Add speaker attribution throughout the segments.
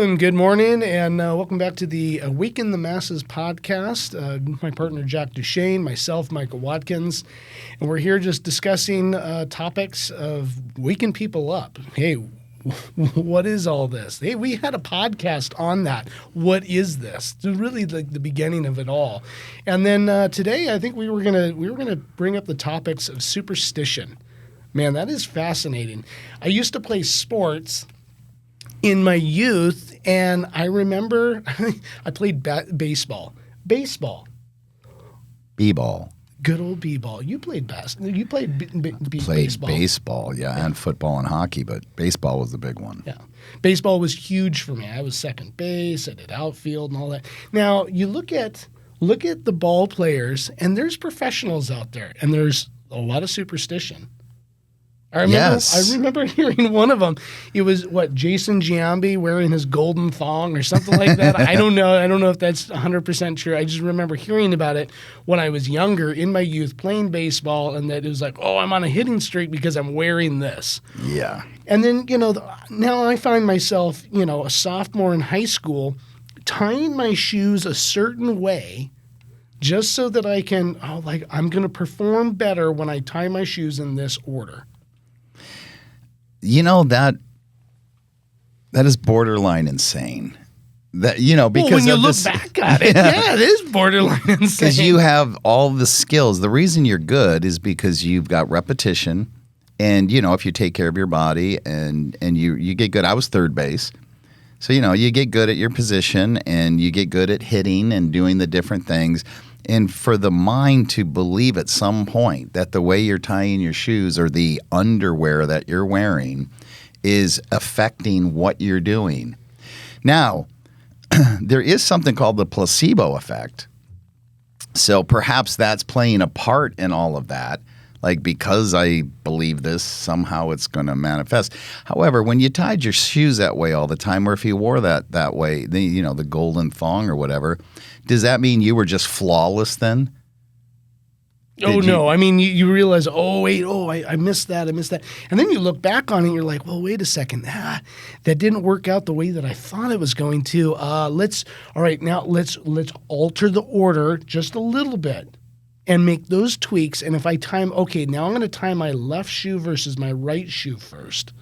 Speaker 1: and good morning, and welcome back to the Awaken the Masses podcast. My partner, Jack Duchesne, myself, Michael Watkins, and we're here just discussing topics of waking people up. Hey, what is all this? Hey, we had a podcast on that. What is this? It's really like the beginning of it all. And then today, I think we were gonna bring up the topics of superstition. Man, that is fascinating. I used to play sports in my youth, and I remember I played baseball. Baseball.
Speaker 2: B-ball.
Speaker 1: Good old B-ball. You played baseball. You played
Speaker 2: baseball. Baseball, yeah, and football and hockey, but baseball was the big one.
Speaker 1: Yeah. Baseball was huge for me. I was second base, I did outfield and all that. Now, you look at the ball players, and there's professionals out there, and there's a lot of superstition. I remember hearing one of them. It was Jason Giambi wearing his golden thong or something like that. I don't know. I don't know if that's 100% true. I just remember hearing about it when I was younger in my youth playing baseball, and that it was like, oh, I'm on a hitting streak because I'm wearing this.
Speaker 2: Yeah.
Speaker 1: And then, now I find myself, a sophomore in high school tying my shoes a certain way just so that I can, I'm going to perform better when I tie my shoes in this order.
Speaker 2: That is borderline insane. Because
Speaker 1: when you look back at it, yeah, it is borderline insane.
Speaker 2: Because you have all the skills. The reason you're good is because you've got repetition, and if you take care of your body and you get good. I was third base, so you get good at your position and you get good at hitting and doing the different things. And for the mind to believe at some point that the way you're tying your shoes or the underwear that you're wearing is affecting what you're doing. Now, there is something called the placebo effect. So perhaps that's playing a part in all of that. Like, because I believe this, somehow it's going to manifest. However, when you tied your shoes that way all the time, or if you wore that way, the golden thong or whatever, does that mean you were just flawless then?
Speaker 1: No. I mean, you realize, I missed that. And then you look back on it and you're like, well, wait a second. That didn't work out the way that I thought it was going to. Let's alter the order just a little bit and make those tweaks. And if I now I'm going to tie my left shoe versus my right shoe first.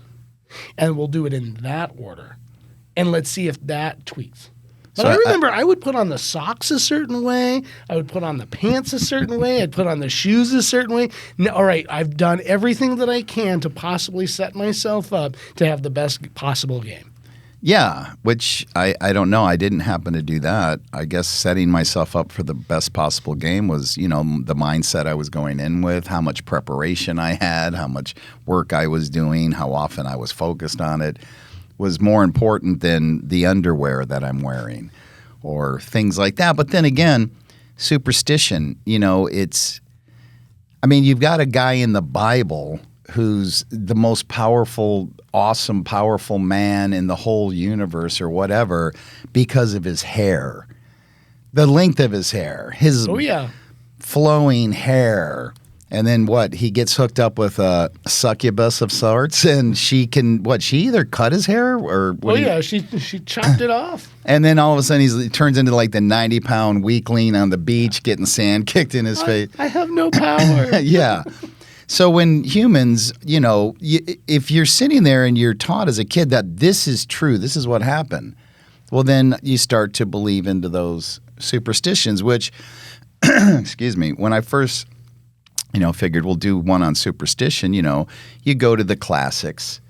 Speaker 1: And we'll do it in that order. And let's see if that tweaks. But I remember I would put on the socks a certain way. I would put on the pants a certain way. I'd put on the shoes a certain way. Now, all right, I've done everything that I can to possibly set myself up to have the best possible game.
Speaker 2: Yeah, which I don't know. I didn't happen to do that. I guess setting myself up for the best possible game was, the mindset I was going in with, how much preparation I had, how much work I was doing, how often I was focused on it was more important than the underwear that I'm wearing or things like that. But then again, superstition, you've got a guy in the Bible who's the most powerful, awesome, powerful man in the whole universe or whatever because of his hair, the length of his hair, his flowing hair. And then he gets hooked up with a succubus of sorts, and she can, she either cut his hair or...
Speaker 1: she chopped it off.
Speaker 2: And then all of a sudden he turns into like the 90-pound weakling on the beach getting sand kicked in his face.
Speaker 1: I have no power.
Speaker 2: Yeah. So when humans, if you're sitting there and you're taught as a kid that this is true, this is what happened, well, then you start to believe into those superstitions, which, excuse me, when I first... figured we'll do one on superstition. You go to the classics.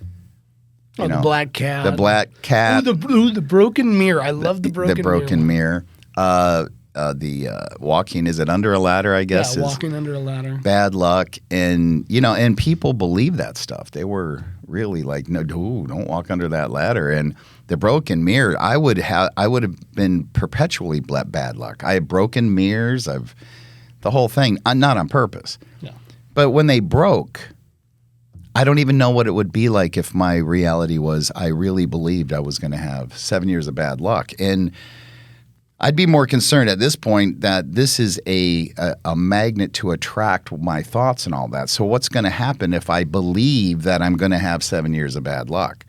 Speaker 1: The black cat.
Speaker 2: The black cat.
Speaker 1: The broken mirror. I love the broken mirror.
Speaker 2: The broken mirror. The walking, is it under a ladder, I guess?
Speaker 1: Yeah, walking under a ladder.
Speaker 2: Bad luck. And, and people believe that stuff. They were really like, no, don't walk under that ladder. And the broken mirror, I would have been perpetually bad luck. I have broken mirrors. The whole thing, not on purpose.
Speaker 1: Yeah.
Speaker 2: But when they broke, I don't even know what it would be like if my reality was I really believed I was going to have 7 years of bad luck. And I'd be more concerned at this point that this is a magnet to attract my thoughts and all that. So what's going to happen if I believe that I'm going to have 7 years of bad luck?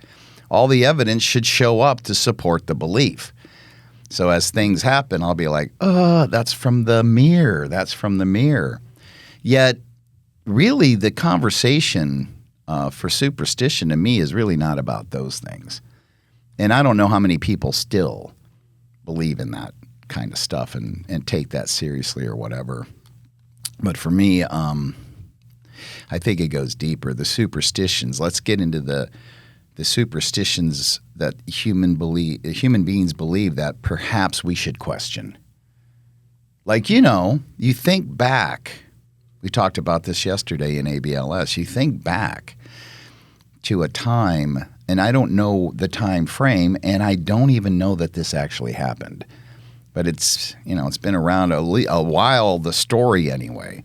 Speaker 2: all the evidence should show up to support the belief. So as things happen, I'll be like, oh, that's from the mirror. That's from the mirror. Yet, really, the conversation for superstition to me is really not about those things. And I don't know how many people still believe in that kind of stuff and take that seriously or whatever. But for me, I think it goes deeper. The superstitions, let's get into the superstitions that human beings believe that perhaps we should question. Like, you think back, we talked about this yesterday in ABLS, you think back to a time, and I don't know the time frame, and I don't even know that this actually happened. But it's been around a while, the story anyway.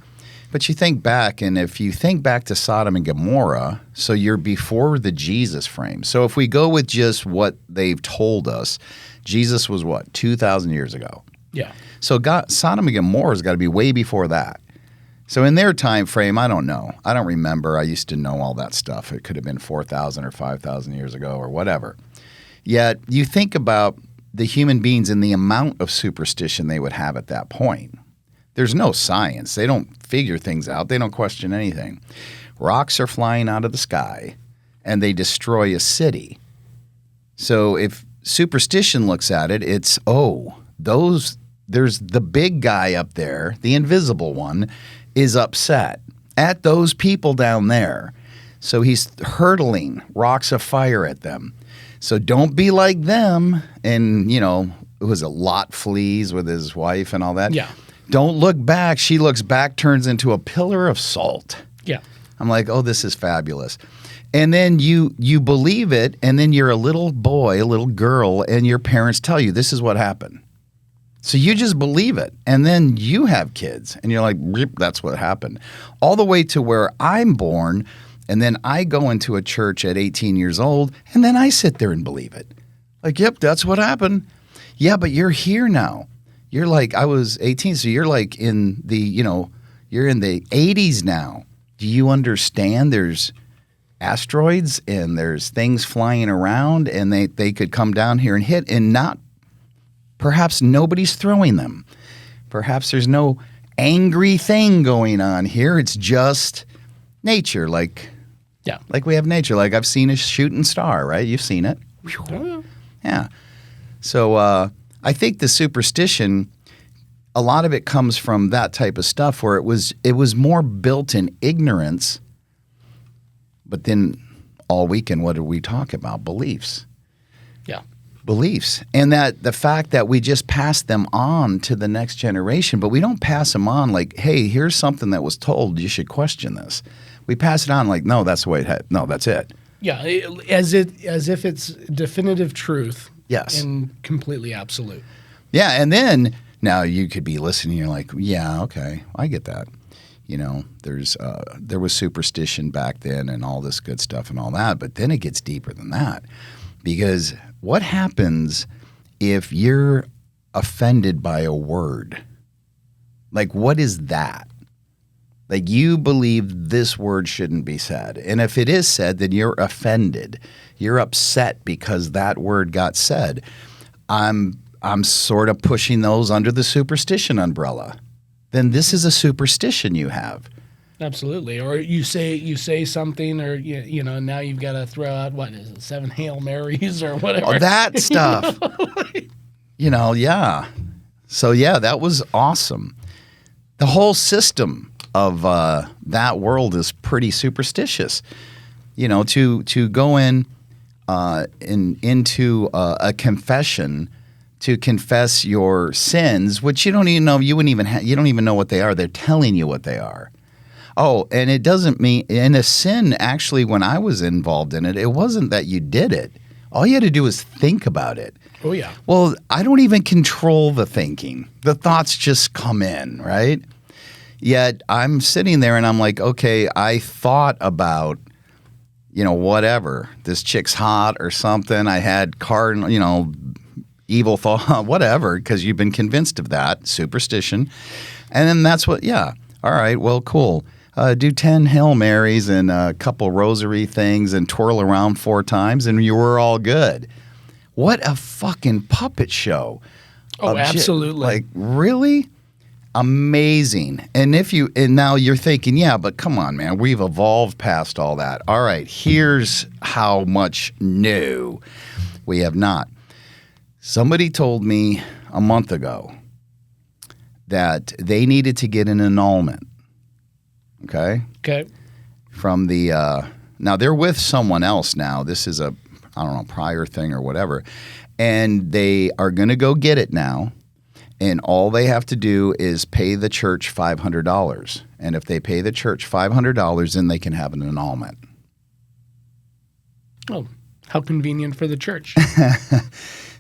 Speaker 2: But you think back, and if you think back to Sodom and Gomorrah, so you're before the Jesus frame. So if we go with just what they've told us, Jesus was what, 2,000 years ago?
Speaker 1: Yeah.
Speaker 2: So Sodom and Gomorrah's got to be way before that. So in their time frame, I don't know. I don't remember. I used to know all that stuff. It could have been 4,000 or 5,000 years ago or whatever. Yet you think about the human beings and the amount of superstition they would have at that point. There's no science. They don't figure things out. They don't question anything. Rocks are flying out of the sky, and they destroy a city. So if superstition looks at it, it's, there's the big guy up there, the invisible one, is upset at those people down there. So he's hurtling rocks of fire at them. So don't be like them. And, it was a Lot flees with his wife and all that.
Speaker 1: Yeah.
Speaker 2: Don't look back. She looks back, turns into a pillar of salt.
Speaker 1: Yeah.
Speaker 2: I'm like, oh, this is fabulous. And then you believe it, and then you're a little boy, a little girl, and your parents tell you this is what happened. So you just believe it. And then you have kids, and you're like, that's what happened. All the way to where I'm born, and then I go into a church at 18 years old, and then I sit there and believe it. Like, yep, that's what happened. Yeah, but you're here now. You're like, I was 18, so you're like in the, you're in the 80s now. Do you understand there's asteroids and there's things flying around and they could come down here and hit and perhaps nobody's throwing them. Perhaps there's no angry thing going on here. It's just nature, like we have nature. Like I've seen a shooting star, right? You've seen it.
Speaker 1: Oh,
Speaker 2: Yeah. So, I think the superstition, a lot of it comes from that type of stuff where it was more built in ignorance. But then all weekend, what did we talk about? Beliefs.
Speaker 1: Yeah.
Speaker 2: Beliefs. And that the fact that we just pass them on to the next generation, but we don't pass them on like, hey, here's something that was told. You should question this. We pass it on like, no, that's the way no, that's it.
Speaker 1: Yeah. As if it's definitive truth.
Speaker 2: Yes.
Speaker 1: And completely absolute.
Speaker 2: Yeah, and then now you could be listening. You're like, yeah, okay, I get that. There was superstition back then and all this good stuff and all that, but then it gets deeper than that, because what happens if you're offended by a word? Like, what is that? Like, you believe this word shouldn't be said, and if it is said, then you're offended. You're upset because that word got said. I'm sort of pushing those under the superstition umbrella. Then this is a superstition you have.
Speaker 1: Absolutely. Or you say something, or now you've got to throw out what is it, 7 Hail Marys or whatever.
Speaker 2: Oh, that stuff. Yeah. So yeah, that was awesome. The whole system of that world is pretty superstitious. To go into a confession to confess your sins, which you don't even know. You don't even know what they are. They're telling you what they are. Oh, and it doesn't mean in a sin. Actually, when I was involved in it, it wasn't that you did it. All you had to do was think about it.
Speaker 1: Oh yeah.
Speaker 2: Well, I don't even control the thinking. The thoughts just come in, right? Yet I'm sitting there and I'm like, okay, I thought about, whatever. This chick's hot or something. I had evil thought, whatever, because you've been convinced of that, superstition. And then that's what, yeah, all right, well, cool. do 10 Hail Marys and a couple rosary things and twirl around 4 times and you were all good. What a fucking puppet show.
Speaker 1: Oh, absolutely.
Speaker 2: Like, really? Amazing. And now you're thinking, yeah, but come on, man, we've evolved past all that. All right, here's how much new we have not. Somebody told me a month ago that they needed to get an annulment. Okay?
Speaker 1: Okay.
Speaker 2: From the, now they're with someone else now. This is a, I don't know, prior thing or whatever. And they are going to go get it now. And all they have to do is pay the church $500. And if they pay the church $500, then they can have an annulment.
Speaker 1: Oh, how convenient for the church.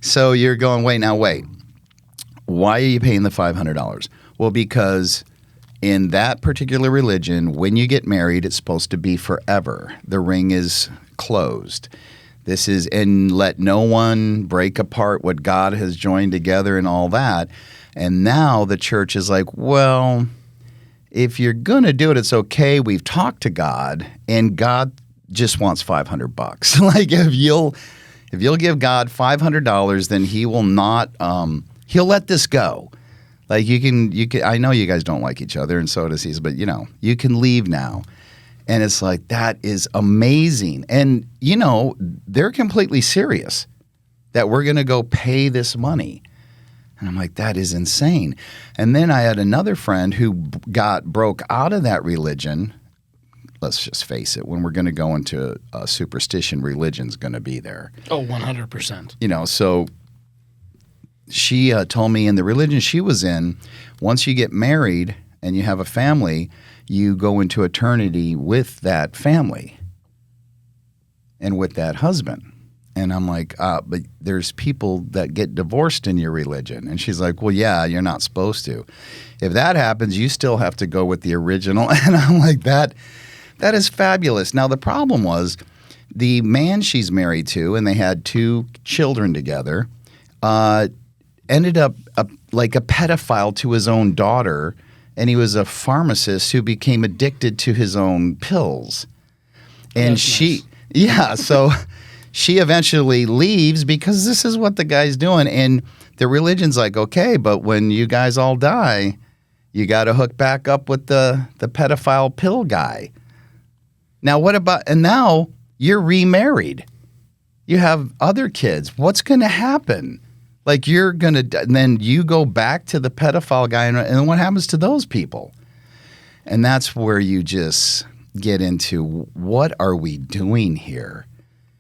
Speaker 2: So you're going, wait. Why are you paying the $500? Well, because in that particular religion, when you get married, it's supposed to be forever. The ring is closed. This is, and let no one break apart what God has joined together and all that. And now the church is like, well, if you're going to do it, it's okay. We've talked to God, and God just wants $500. Like if you'll give God $500, then He will not. He'll let this go. Like you can. I know you guys don't like each other, and so does he. But you can leave now. And it's like, that is amazing. And, they're completely serious that we're going to go pay this money. And I'm like, that is insane. And then I had another friend who broke out of that religion. Let's just face it, when we're going to go into a superstition, religion's going to be there.
Speaker 1: Oh, 100%.
Speaker 2: So she told me in the religion she was in, once you get married and you have a family, you go into eternity with that family and with that husband. And I'm like, but there's people that get divorced in your religion. And she's like, well, yeah, you're not supposed to. If that happens, you still have to go with the original. And I'm like, that is fabulous. Now, the problem was the man she's married to, and they had 2 children together, ended up like a pedophile to his own daughter. And he was a pharmacist who became addicted to his own pills. And so she eventually leaves because this is what the guy's doing. And the religion's like, okay, but when you guys all die, you got to hook back up with the pedophile pill guy. Now, now you're remarried. You have other kids. What's going to happen? Like and then you go back to the pedophile guy, and what happens to those people? And that's where you just get into, what are we doing here?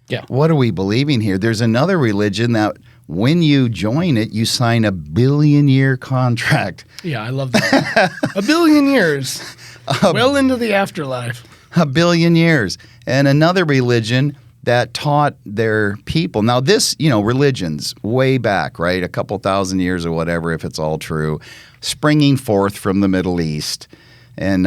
Speaker 1: Yeah.
Speaker 2: What are we believing here? There's another religion that when you join it, you sign a 1 billion-year contract.
Speaker 1: Yeah, I love that. 1 billion years. Well into the afterlife.
Speaker 2: 1 billion years. And another religion that taught their people. Now this, religions way back, right? A couple thousand years or whatever, if it's all true, springing forth from the Middle East and,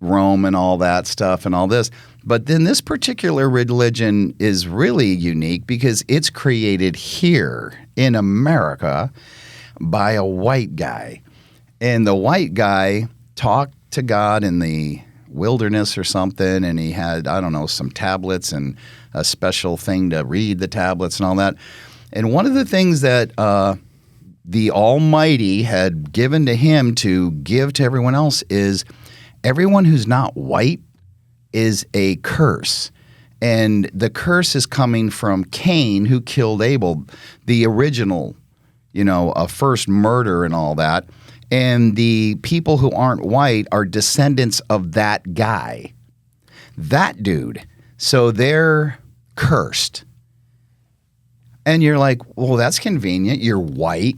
Speaker 2: Rome and all that stuff and all this. But then this particular religion is really unique because it's created here in America by a white guy. And the white guy talked to God in the wilderness or something, and he had, I don't know, some tablets and a special thing to read the tablets and all that. And one of the things that the Almighty had given to him to give to everyone else is everyone who's not white is a curse. And the curse is coming from Cain, who killed Abel, the original, first murder and all that. And the people who aren't white are descendants of that guy, that dude. So they're cursed. And you're like, well, that's convenient. You're white.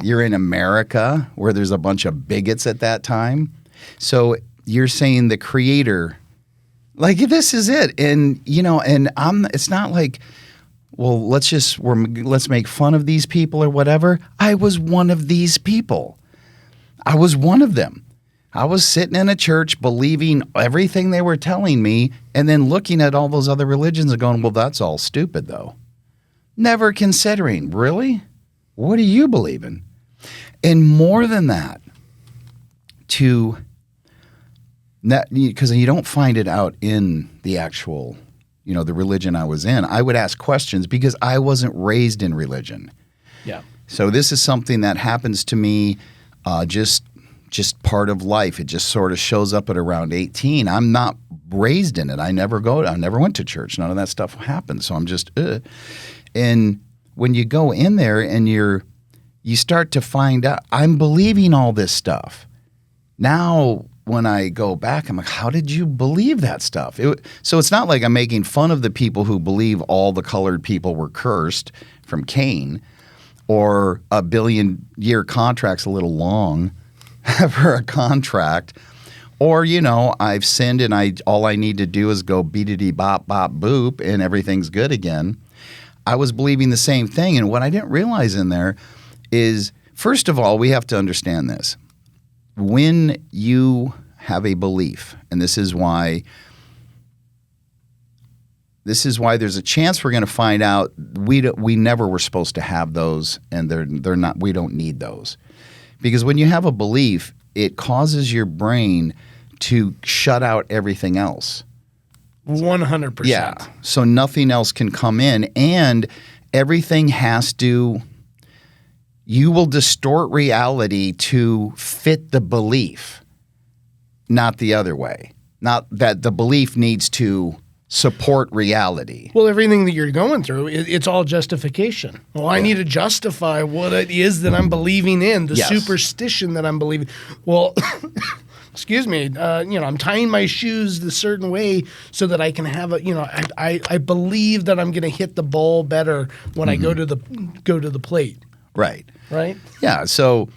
Speaker 2: You're in America where there's a bunch of bigots at that time. So you're saying the creator, like, this is it. And, it's not like, well, let's make fun of these people or whatever. I was one of these people. I was one of them. I was sitting in a church believing everything they were telling me and then looking at all those other religions and going, well, that's all stupid, though. Never considering, really? What do you believe in? And more than that, to Because you don't find it out in the actual, the religion I was in. I would ask questions because I wasn't raised in religion.
Speaker 1: Yeah.
Speaker 2: So this is something that happens to me just part of life. It just sort of shows up at around 18. I'm not raised in it. I never went to church. None of that stuff happened. So I'm just, And when you go in there and you start to find out, I'm believing all this stuff. Now, when I go back, I'm like, how did you believe that stuff? So it's not like I'm making fun of the people who believe all the colored people were cursed from Cain, or a billion-year contract's a little long for a contract, or, I've sinned and all I need to do is go beedity bop bop boop and everything's good again. I was believing the same thing, and what I didn't realize in there is, first of all, we have to understand this. When you have a belief, and this is why there's a chance we're going to find out we never were supposed to have those, and they're not. We don't need those, because when you have a belief, it causes your brain to shut out everything else.
Speaker 1: 100%.
Speaker 2: Yeah. So nothing else can come in, and everything has to. You will distort reality to fit the belief, not the other way. Not that the belief needs to support reality.
Speaker 1: Well, everything that you're going through, it's all justification. Well, I need to justify what it is that I'm believing in, the superstition that I'm believing. Well, excuse me, I'm tying my shoes the certain way so that I can have I believe that I'm going to hit the ball better when I go to the plate.
Speaker 2: Right.
Speaker 1: Right?
Speaker 2: Yeah. So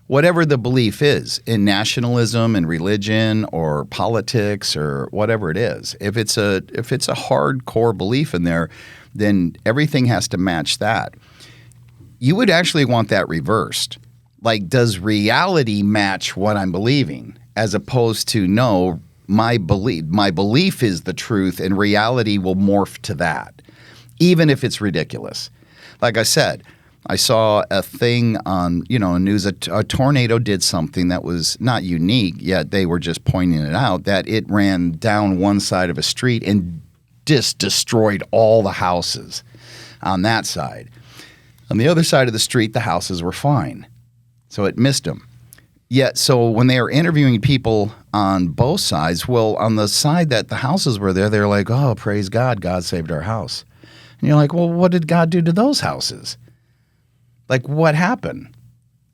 Speaker 2: whatever the belief is in nationalism and religion or politics or whatever it is, if it's a hardcore belief in there, then everything has to match that. You would actually want that reversed. Like, does reality match what I'm believing? As opposed to, no, my belief is the truth and reality will morph to that, even if it's ridiculous. Like I said, I saw a thing on, news. A tornado did something that was not unique, yet they were just pointing it out, that it ran down one side of a street and just destroyed all the houses on that side. On the other side of the street, the houses were fine. So it missed them. Yet, so when they were interviewing people on both sides, well, on the side that the houses were there, they're like, oh, praise God, God saved our house. And you're like, well, what did God do to those houses? Like, what happened?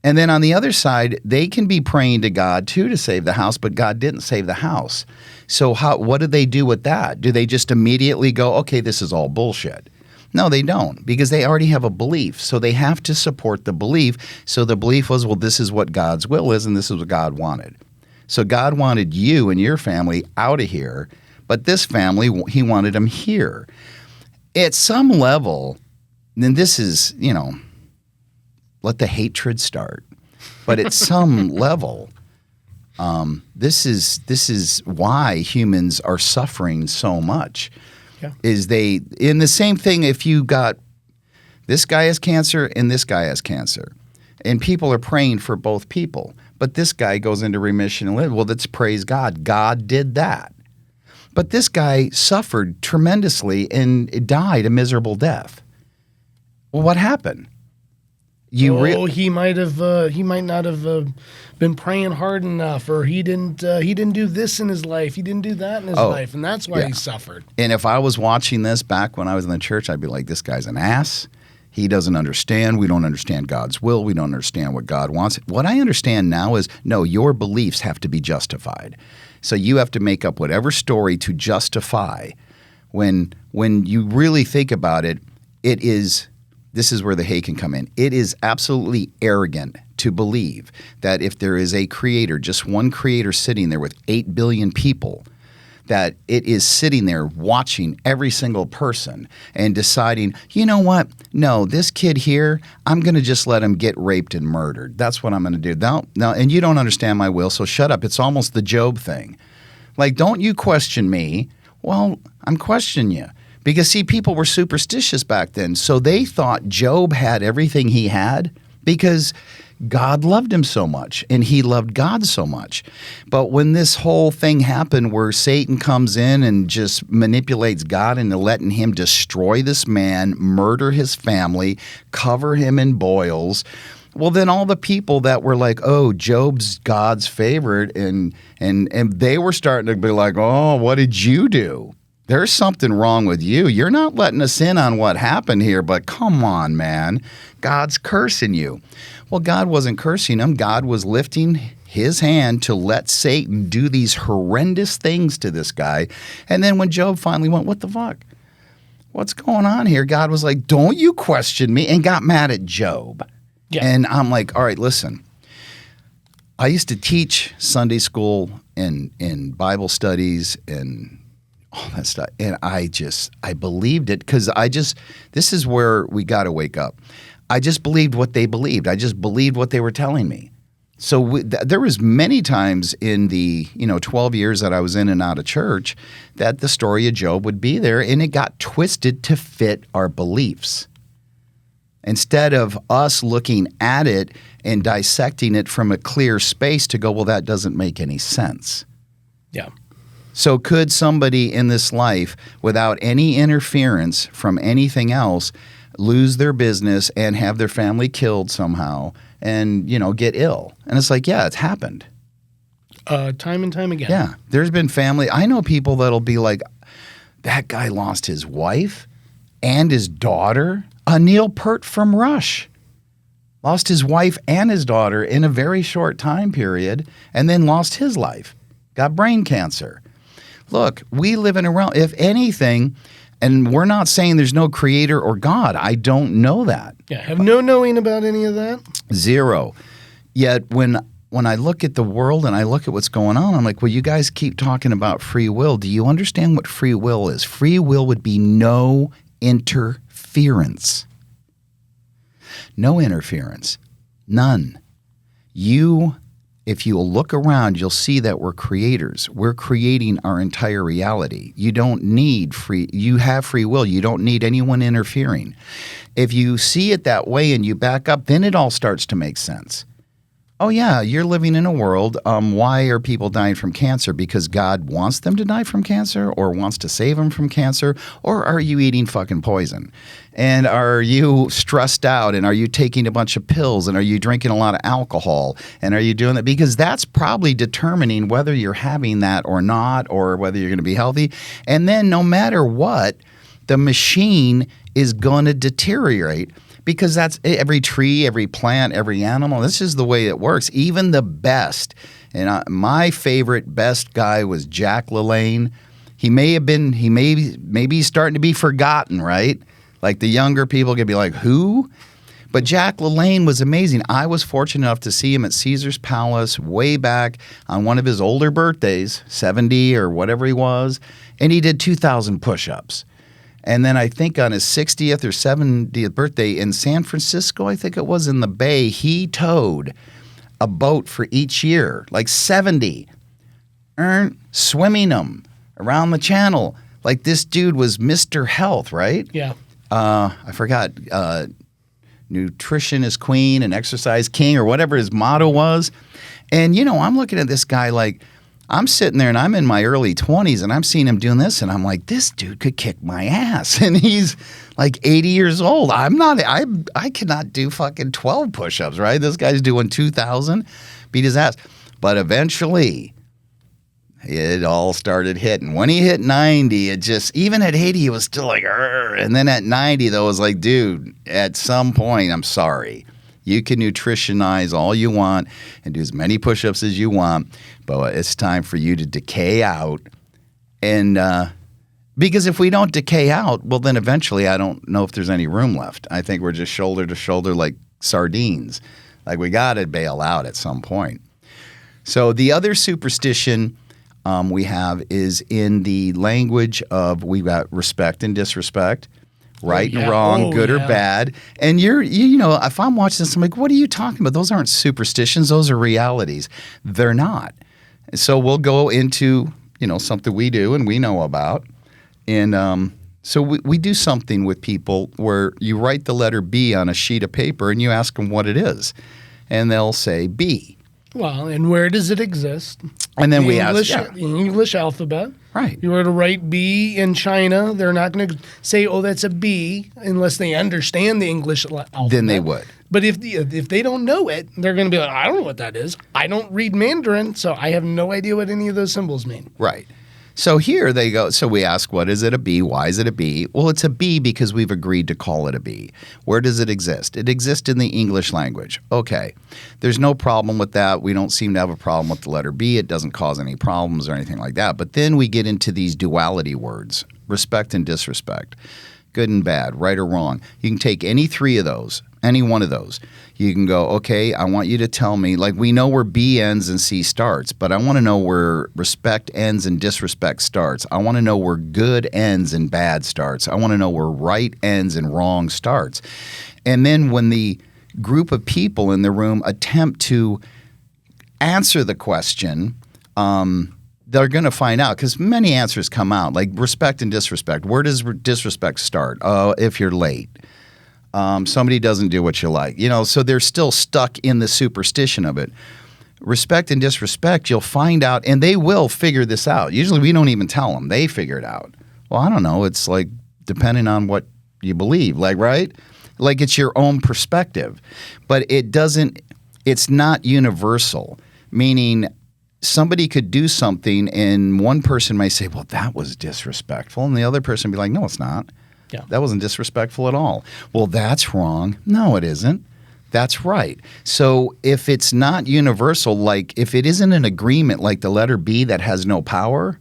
Speaker 2: And then on the other side, they can be praying to God, too, to save the house, but God didn't save the house. So what do they do with that? Do they just immediately go, okay, this is all bullshit? No, they don't, because they already have a belief. So they have to support the belief. So the belief was, well, this is what God's will is, and this is what God wanted. So God wanted you and your family out of here, but this family, he wanted them here. At some level, then this is, let the hatred start. But at some level, this is why humans are suffering so much.
Speaker 1: Yeah.
Speaker 2: In the same thing, if you got this guy has cancer and this guy has cancer, and people are praying for both people, but this guy goes into remission and lives. Well, let's praise God. God did that. But this guy suffered tremendously and died a miserable death. Well, what happened?
Speaker 1: He might not have been praying hard enough, or he didn't do this in his life, he didn't do that in his life, and that's why he suffered.
Speaker 2: And if I was watching this back when I was in the church, I'd be like, this guy's an ass. He doesn't understand. We don't understand God's will. We don't understand what God wants. What I understand now is, no, your beliefs have to be justified. So you have to make up whatever story to justify. When you really think about it, this is where the hate can come in. It is absolutely arrogant to believe that if there is a creator, just one creator sitting there with 8 billion people, that it is sitting there watching every single person and deciding, you know what? No, this kid here, I'm going to just let him get raped and murdered. That's what I'm going to do. No, and you don't understand my will, so shut up. It's almost the Job thing. Like, don't you question me. Well, I'm questioning you. Because, see, people were superstitious back then. So they thought Job had everything he had because God loved him so much, and he loved God so much. But when this whole thing happened where Satan comes in and just manipulates God into letting him destroy this man, murder his family, cover him in boils, well, then all the people that were like, oh, Job's God's favorite, and they were starting to be like, oh, what did you do? There's something wrong with you. You're not letting us in on what happened here, but come on, man. God's cursing you. Well, God wasn't cursing him. God was lifting his hand to let Satan do these horrendous things to this guy. And then when Job finally went, what the fuck? What's going on here? God was like, don't you question me, and got mad at Job. Yeah. And I'm like, all right, listen. I used to teach Sunday school and Bible studies and all that stuff. And I believed it because this is where we got to wake up. I just believed what they believed. I just believed what they were telling me. So there was many times in the 12 years that I was in and out of church that the story of Job would be there, and it got twisted to fit our beliefs. Instead of us looking at it and dissecting it from a clear space to go, well, that doesn't make any sense.
Speaker 1: Yeah.
Speaker 2: So could somebody in this life, without any interference from anything else, lose their business and have their family killed somehow and, get ill? And it's like, yeah, it's happened.
Speaker 1: Time and time again.
Speaker 2: Yeah. There's been family. I know people that'll be like, that guy lost his wife and his daughter. Neil Peart from Rush lost his wife and his daughter in a very short time period and then lost his life. Got brain cancer. Look, we live in a realm, if anything, and we're not saying there's no creator or God. I don't know that.
Speaker 1: Yeah, have no knowing about any of that.
Speaker 2: Zero. Yet when I look at the world and I look at what's going on, I'm like, well, you guys keep talking about free will. Do you understand what free will is? Free will would be no interference. No interference. None. If you look around, you'll see that we're creators. We're creating our entire reality. You don't need you have free will. You don't need anyone interfering. If you see it that way and you back up, then it all starts to make sense. Oh, yeah, you're living in a world. Why are people dying from cancer? Because God wants them to die from cancer or wants to save them from cancer? Or are you eating fucking poison? And are you stressed out? And are you taking a bunch of pills? And are you drinking a lot of alcohol? And are you doing that? Because that's probably determining whether you're having that or not, or whether you're going to be healthy. And then no matter what, the machine is going to deteriorate. Because that's every tree, every plant, every animal. This is the way it works. Even the best. And my favorite best guy was Jack LaLanne. Maybe he's starting to be forgotten, right? Like the younger people could be like, who? But Jack LaLanne was amazing. I was fortunate enough to see him at Caesar's Palace way back on one of his older birthdays, 70 or whatever he was. And he did 2,000 push-ups. And then I think on his 60th or 70th birthday in San Francisco, I think it was in the Bay, he towed a boat for each year, like 70, swimming them around the channel. Like this dude was Mr. Health, right?
Speaker 1: Yeah.
Speaker 2: I forgot, nutrition is queen and exercise king or whatever his motto was. And, I'm looking at this guy like, I'm sitting there and I'm in my early 20s and I'm seeing him doing this and I'm like, this dude could kick my ass. And he's like 80 years old. I cannot do fucking 12 push-ups, right? This guy's doing 2,000, beat his ass. But eventually it all started hitting. When he hit 90, even at 80, it was still like, Arr. And then at 90, though, it was like, dude, at some point, I'm sorry. You can nutritionize all you want and do as many push-ups as you want, but it's time for you to decay out. And because if we don't decay out, well, then eventually I don't know if there's any room left. I think we're just shoulder to shoulder like sardines. Like we got to bail out at some point. So the other superstition we have is in the language of we've got respect and disrespect. Right and wrong, good or bad. And if I'm watching this, I'm like, what are you talking about? Those aren't superstitions. Those are realities. They're not. So we'll go into, something we do and we know about. And so we do something with people where you write the letter B on a sheet of paper and you ask them what it is. and they'll say B.
Speaker 1: Well, and where does it exist?
Speaker 2: And then we
Speaker 1: English,
Speaker 2: ask,
Speaker 1: the English alphabet.
Speaker 2: Right.
Speaker 1: You were to write B in China, they're not going to say, "Oh, that's a B," unless they understand the English alphabet.
Speaker 2: Then they would.
Speaker 1: But if they don't know it, they're going to be like, "I don't know what that is. I don't read Mandarin, so I have no idea what any of those symbols mean."
Speaker 2: Right. So here they go. So we ask, what is it a B? Why is it a B? Well, it's a B because we've agreed to call it a B. Where does it exist? It exists in the English language. Okay. There's no problem with that. We don't seem to have a problem with the letter B. It doesn't cause any problems or anything like that. But then we get into these duality words, respect and disrespect, good and bad, right or wrong. You can take any three of those, any one of those. You can go, okay, I want you to tell me, like we know where B ends and C starts, but I want to know where respect ends and disrespect starts. I want to know where good ends and bad starts. I want to know where right ends and wrong starts. And then when the group of people in the room attempt to answer the question, they're going to find out because many answers come out, like respect and disrespect. Where does disrespect start? If you're late. Somebody doesn't do what you like. So they're still stuck in the superstition of it. Respect and disrespect, you'll find out, and they will figure this out. Usually we don't even tell them. They figure it out. Well, I don't know. It's like depending on what you believe, like, right? Like it's your own perspective. But it's not universal, meaning somebody could do something and one person may say, well, that was disrespectful. And the other person be like, no, it's not.
Speaker 1: Yeah.
Speaker 2: That wasn't disrespectful at all. Well, that's wrong. No, it isn't. That's right. So if it's not universal, like if it isn't an agreement like the letter B that has no power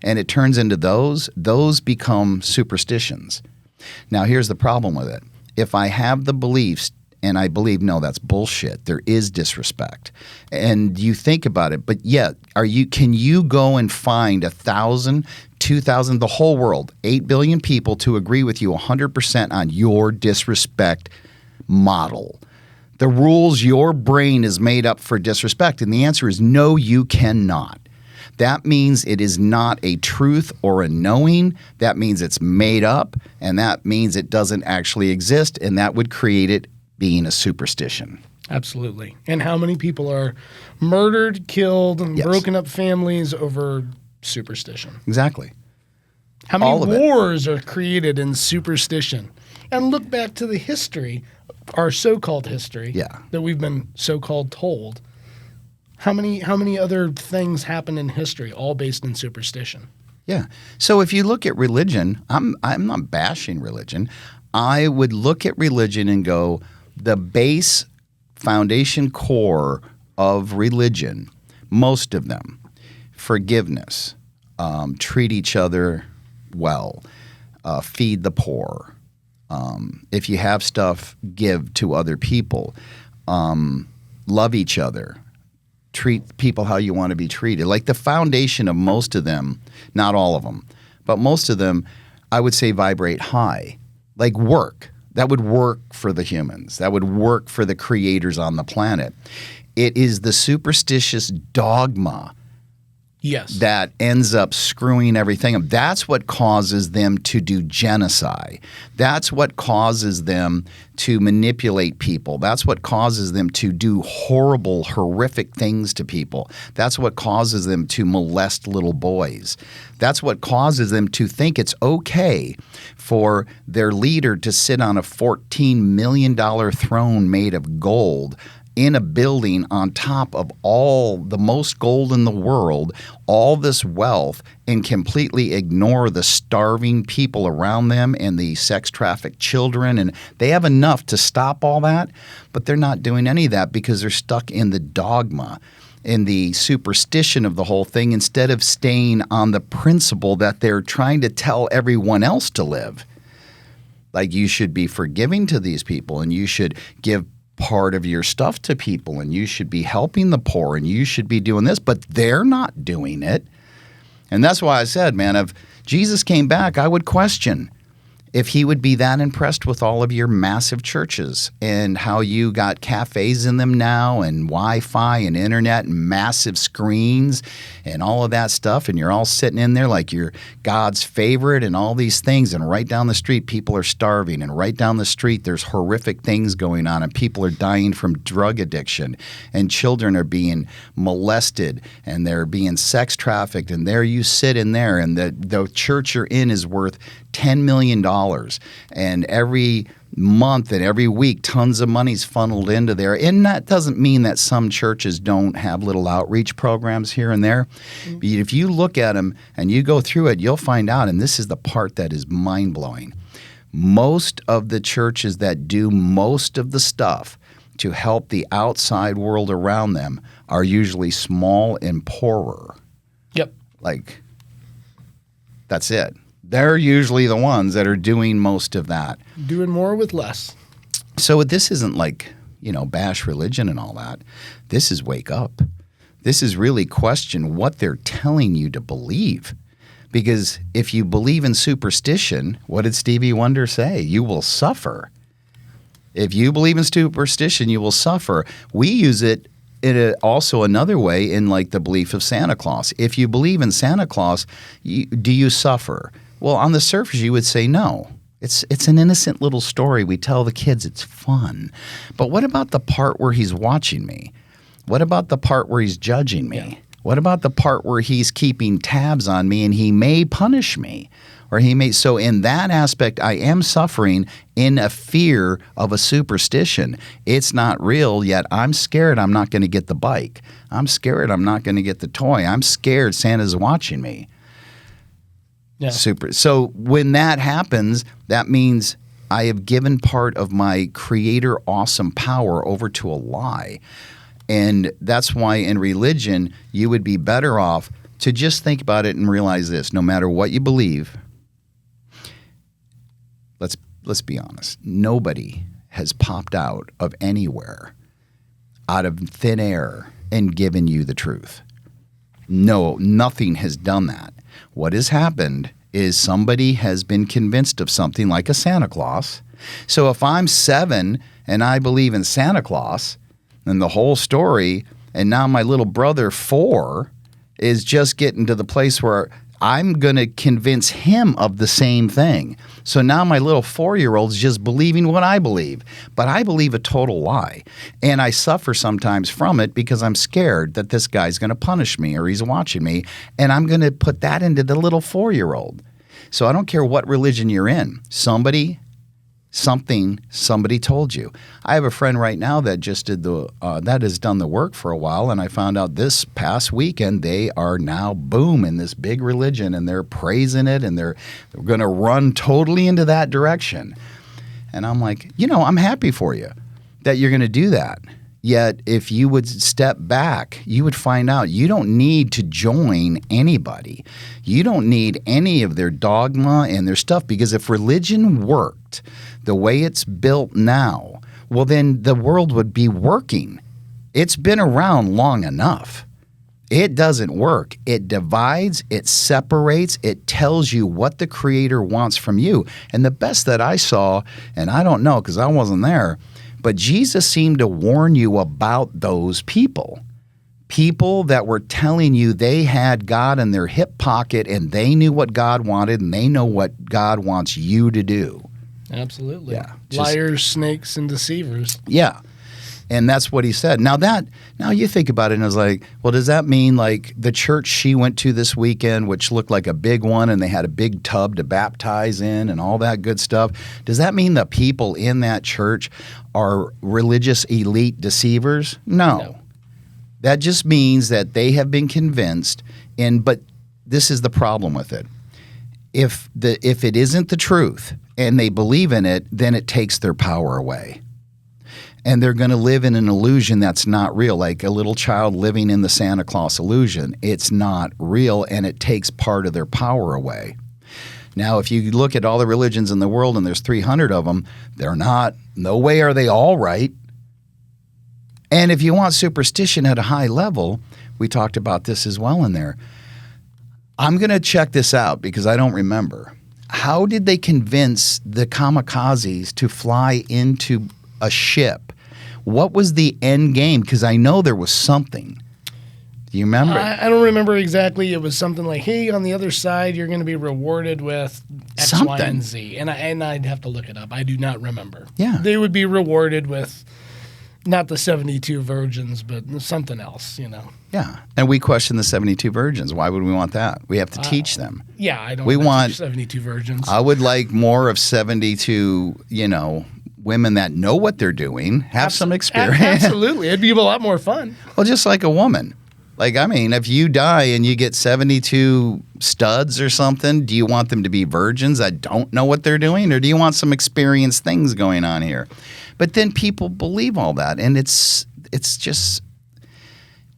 Speaker 2: and it turns into those become superstitions. Now, here's the problem with it. If I have the beliefs and I believe, no, that's bullshit. There is disrespect. And you think about it, but yet, can you go and find 1,000, 2,000, the whole world, 8 billion people to agree with you 100% on your disrespect model? The rules your brain is made up for disrespect. And the answer is no, you cannot. That means it is not a truth or a knowing. That means it's made up. And that means it doesn't actually exist. And that would create it being a superstition.
Speaker 1: Absolutely. And how many people are murdered, killed,
Speaker 2: Yes.
Speaker 1: broken up families over superstition?
Speaker 2: Exactly.
Speaker 1: How many
Speaker 2: All of it.
Speaker 1: wars are created in superstition? And look back to the history, our so-called history,
Speaker 2: Yeah.
Speaker 1: that we've been so-called told. How many other things happen in history, all based in superstition?
Speaker 2: Yeah. So if you look at religion, I'm not bashing religion. I would look at religion and go, the base foundation core of religion, most of them, forgiveness, treat each other well, feed the poor. If you have stuff, give to other people, love each other, treat people how you want to be treated. Like the foundation of most of them, not all of them, but most of them, I would say vibrate high. Like work. That would work for the humans. That would work for the creators on the planet. It is the superstitious dogma
Speaker 1: Yes.
Speaker 2: that ends up screwing everything up. That's what causes them to do genocide. That's what causes them to manipulate people. That's what causes them to do horrible, horrific things to people. That's what causes them to molest little boys. That's what causes them to think it's okay for their leader to sit on a $14 million throne made of gold in a building on top of all the most gold in the world, all this wealth, and completely ignore the starving people around them and the sex-trafficked children. And they have enough to stop all that, but they're not doing any of that because they're stuck in the dogma, in the superstition of the whole thing, instead of staying on the principle that they're trying to tell everyone else to live. Like you should be forgiving to these people and you should give part of your stuff to people and you should be helping the poor and you should be doing this, but they're not doing it. And that's why I said, man, if Jesus came back, I would question. if he would be that impressed with all of your massive churches and how you got cafes in them now and Wi-Fi and internet and massive screens and all of that stuff, and you're all sitting in there like you're God's favorite and all these things, and right down the street people are starving, and right down the street there's horrific things going on, and people are dying from drug addiction, and children are being molested, and they're being sex trafficked, and there you sit in there, and the church you're in is worth $10 million, and every month and every week tons of money's funneled into there. And that doesn't mean that some churches don't have little outreach programs here and there. Mm-hmm. But if you look at them and you go through it, you'll find out, and this is the part that is mind-blowing, most of the churches that do most of the stuff to help the outside world around them are usually small and poorer.
Speaker 1: Yep.
Speaker 2: Like, that's it. They're usually the ones that are doing most of that.
Speaker 1: Doing more with less.
Speaker 2: So this isn't like, bash religion and all that. This is wake up. This is really question what they're telling you to believe. Because if you believe in superstition, what did Stevie Wonder say? You will suffer. If you believe in superstition, you will suffer. We use it also another way in like the belief of Santa Claus. If you believe in Santa Claus, do you suffer? Well, on the surface, you would say no. It's an innocent little story. We tell the kids it's fun. But what about the part where he's watching me? What about the part where he's judging me? Yeah. What about the part where he's keeping tabs on me and he may punish me? Or he may. So in that aspect, I am suffering in a fear of a superstition. It's not real, yet I'm scared I'm not going to get the bike. I'm scared I'm not going to get the toy. I'm scared Santa's watching me. Yeah. So when that happens, that means I have given part of my creator awesome power over to a lie. And that's why in religion, you would be better off to just think about it and realize this. No matter what you believe, let's be honest. Nobody has popped out of anywhere, out of thin air, and given you the truth. No, nothing has done that. What has happened is somebody has been convinced of something like a Santa Claus. So if I'm 7 and I believe in Santa Claus and the whole story, and now my little brother 4 is just getting to the place where I'm going to convince him of the same thing. So now my little 4-year-old is just believing what I believe. But I believe a total lie. And I suffer sometimes from it because I'm scared that this guy's going to punish me or he's watching me. And I'm going to put that into the little 4-year-old. So I don't care what religion you're in. Somebody told you. I have a friend right now that just did that has done the work for a while, and I found out this past weekend they are now boom in this big religion, and they're praising it, and they're going to run totally into that direction. And I'm like, I'm happy for you that you're going to do that. Yet if you would step back, you would find out you don't need to join anybody. You don't need any of their dogma and their stuff, because if religion worked the way it's built now, well, then the world would be working. It's been around long enough. It doesn't work. It divides, it separates, it tells you what the Creator wants from you. And the best that I saw, and I don't know because I wasn't there, but Jesus seemed to warn you about those people. People that were telling you they had God in their hip pocket and they knew what God wanted and they know what God wants you to do.
Speaker 1: Absolutely.
Speaker 2: Yeah.
Speaker 1: Liars, snakes, and deceivers.
Speaker 2: Yeah. And that's what he said. Now you think about it and it's like, well, does that mean like the church she went to this weekend, which looked like a big one and they had a big tub to baptize in and all that good stuff, does that mean the people in that church are religious elite deceivers? No. That just means that they have been convinced, but this is the problem with it. If it isn't the truth and they believe in it, then it takes their power away. And they're going to live in an illusion that's not real, like a little child living in the Santa Claus illusion. It's not real, and it takes part of their power away. Now, if you look at all the religions in the world, and there's 300 of them, no way are they all right. And if you want superstition at a high level, we talked about this as well in there. I'm going to check this out because I don't remember. how did they convince the kamikazes to fly into a ship? What was the end game? Because I know there was something. Do you remember?
Speaker 1: I don't remember exactly. It was something like, hey, on the other side, you're going to be rewarded with X, Y, and Z. And I'd have to look it up. I do not remember.
Speaker 2: Yeah.
Speaker 1: They would be rewarded with not the 72 virgins, but something else,
Speaker 2: Yeah. And we question the 72 virgins. Why would we want that? We have to teach them.
Speaker 1: Yeah, I don't
Speaker 2: We want
Speaker 1: 72 virgins.
Speaker 2: I would like more of 72, women that know what they're doing, have some experience.
Speaker 1: Absolutely. It'd be a lot more fun.
Speaker 2: Well, just like a woman. Like, I mean, if you die and you get 72 studs or something, do you want them to be virgins that don't know what they're doing? Or do you want some experienced things going on here? But then people believe all that. And it's just,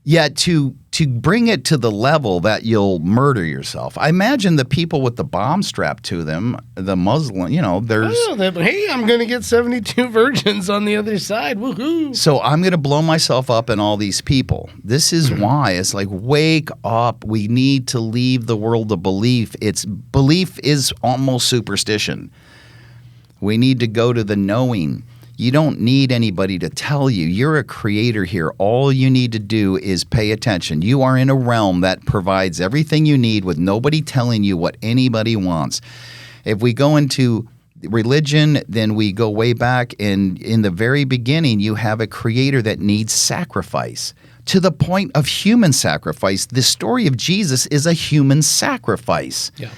Speaker 2: to bring it to the level that you'll murder yourself. I imagine the people with the bomb strapped to them, the Muslim, there's...
Speaker 1: hey, I'm going to get 72 virgins on the other side. Woohoo.
Speaker 2: So I'm going to blow myself up and all these people. This is why it's like, wake up. We need to leave the world of belief. Belief is almost superstition. We need to go to the knowing. You don't need anybody to tell you. You're a creator here. All you need to do is pay attention. You are in a realm that provides everything you need with nobody telling you what anybody wants. If we go into religion, then we go way back. And in the very beginning, you have a creator that needs sacrifice to the point of human sacrifice. The story of Jesus is a human sacrifice.
Speaker 1: Yeah.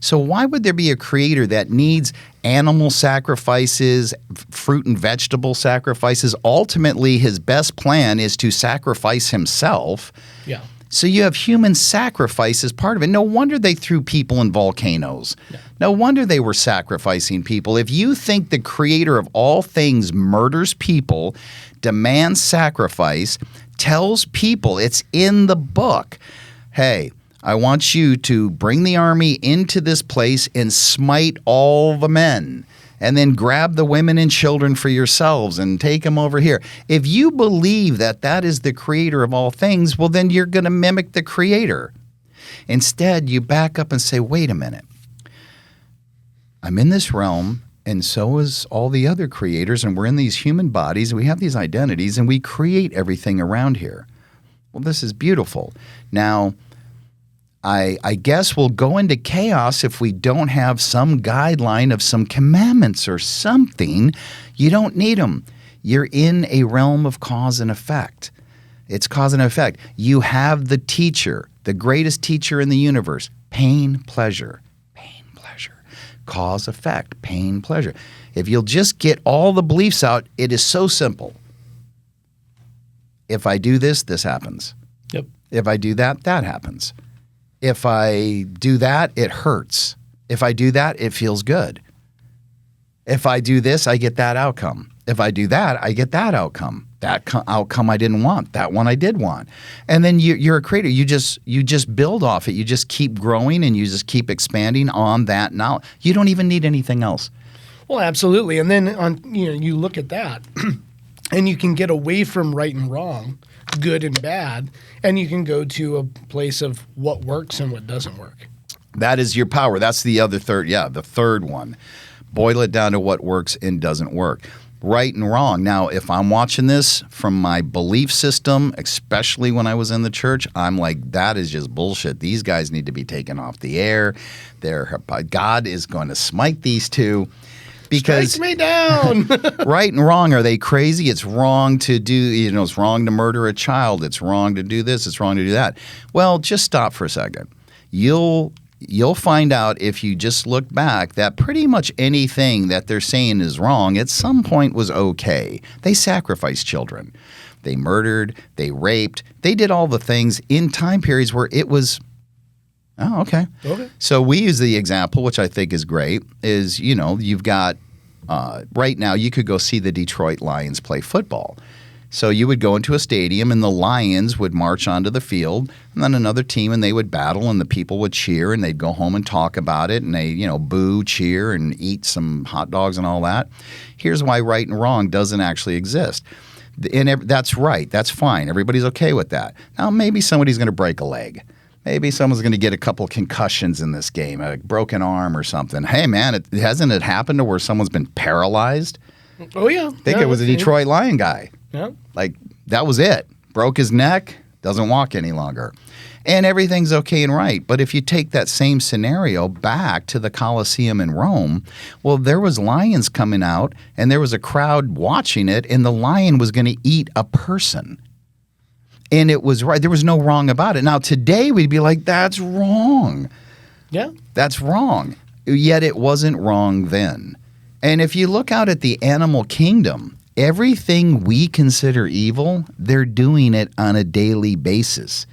Speaker 2: So why would there be a creator that needs animal sacrifices, fruit and vegetable sacrifices? Ultimately, his best plan is to sacrifice himself.
Speaker 1: Yeah.
Speaker 2: So you have human sacrifice as part of it. No wonder they threw people in volcanoes. Yeah. No wonder they were sacrificing people. If you think the creator of all things murders people, demands sacrifice, tells people, it's in the book, hey, I want you to bring the army into this place and smite all the men, and then grab the women and children for yourselves and take them over here. If you believe that that is the creator of all things, well, then you're going to mimic the creator. Instead, you back up and say, wait a minute. I'm in this realm, and so is all the other creators, and we're in these human bodies, and we have these identities, and we create everything around here. Well, this is beautiful. Now, I guess we'll go into chaos if we don't have some guideline of some commandments or something. You don't need them. You're in a realm of cause and effect. It's cause and effect. You have the teacher, the greatest teacher in the universe. Pain, pleasure. Pain, pleasure. Cause, effect. Pain, pleasure. If you'll just get all the beliefs out, it is so simple. If I do this, this happens.
Speaker 1: Yep.
Speaker 2: If I do that, that happens. If I do that, it hurts. If I do that, it feels good. If I do this, I get that outcome. If I do that, I get that outcome. That outcome I didn't want. That one I did want. And then you're a creator. You just build off it. You just keep growing and you just keep expanding on that. Now you don't even need anything else.
Speaker 1: Well, absolutely. And then you look at that, and you can get away from right and wrong, good and bad, and you can go to a place of what works and what doesn't work.
Speaker 2: That is your power. That's the other third. Yeah, the third one. Boil it down to what works and doesn't work. Right and wrong. Now, if I'm watching this from my belief system, especially when I was in the church, I'm like, that is just bullshit. These guys need to be taken off the air. God is going to smite these two. Because
Speaker 1: strike me down.
Speaker 2: Right and wrong, are they crazy? It's wrong to do, it's wrong to murder a child. It's wrong to do this. It's wrong to do that. Well, just stop for a second. You'll find out if you just look back that pretty much anything that they're saying is wrong at some point was okay. They sacrificed children. They murdered. They raped. They did all the things in time periods where it was, oh, okay.
Speaker 1: Okay.
Speaker 2: So we use the example, which I think is great, is, you've got, right now you could go see the Detroit Lions play football. So you would go into a stadium and the Lions would march onto the field and then another team and they would battle and the people would cheer and they'd go home and talk about it and they, boo, cheer and eat some hot dogs and all that. Here's why right and wrong doesn't actually exist. And that's right. That's fine. Everybody's okay with that. Now, maybe somebody's going to break a leg. Maybe someone's going to get a couple concussions in this game, a broken arm or something. Hey, man, hasn't it happened to where someone's been paralyzed?
Speaker 1: Oh, yeah.
Speaker 2: I think it was a Detroit Lion guy.
Speaker 1: Yeah.
Speaker 2: Like, that was it. Broke his neck, doesn't walk any longer. And everything's okay and right. But if you take that same scenario back to the Colosseum in Rome, well, there was lions coming out, and there was a crowd watching it, and the lion was going to eat a person. And it was right. There was no wrong about it. Now, today, we'd be like, that's wrong.
Speaker 1: Yeah.
Speaker 2: That's wrong. Yet it wasn't wrong then. And if you look out at the animal kingdom, everything we consider evil, they're doing it on a daily basis.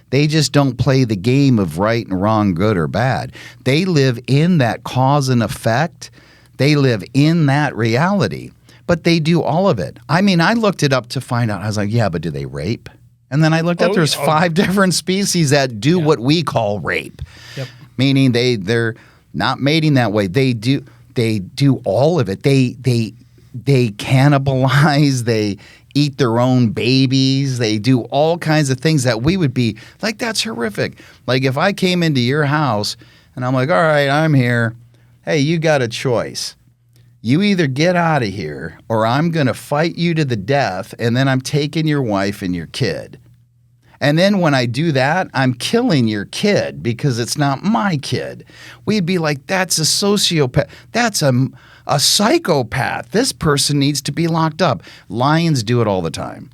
Speaker 2: They just don't play the game of right and wrong, good or bad. They live in that cause and effect. They live in that reality. But they do all of it. I mean, I looked it up to find out. I was like, yeah, but do they rape? And then I looked up, there's 5 different species that do what we call rape.
Speaker 1: Yep.
Speaker 2: Meaning they're not mating that way. They do all of it. They cannibalize, they eat their own babies, they do all kinds of things that we would be like, that's horrific. Like if I came into your house and I'm like, all right, I'm here. Hey, you got a choice. You either get out of here or I'm going to fight you to the death, and then I'm taking your wife and your kid. And then when I do that, I'm killing your kid because it's not my kid. We'd be like, that's a sociopath. That's a psychopath. This person needs to be locked up. Lions do it all the time.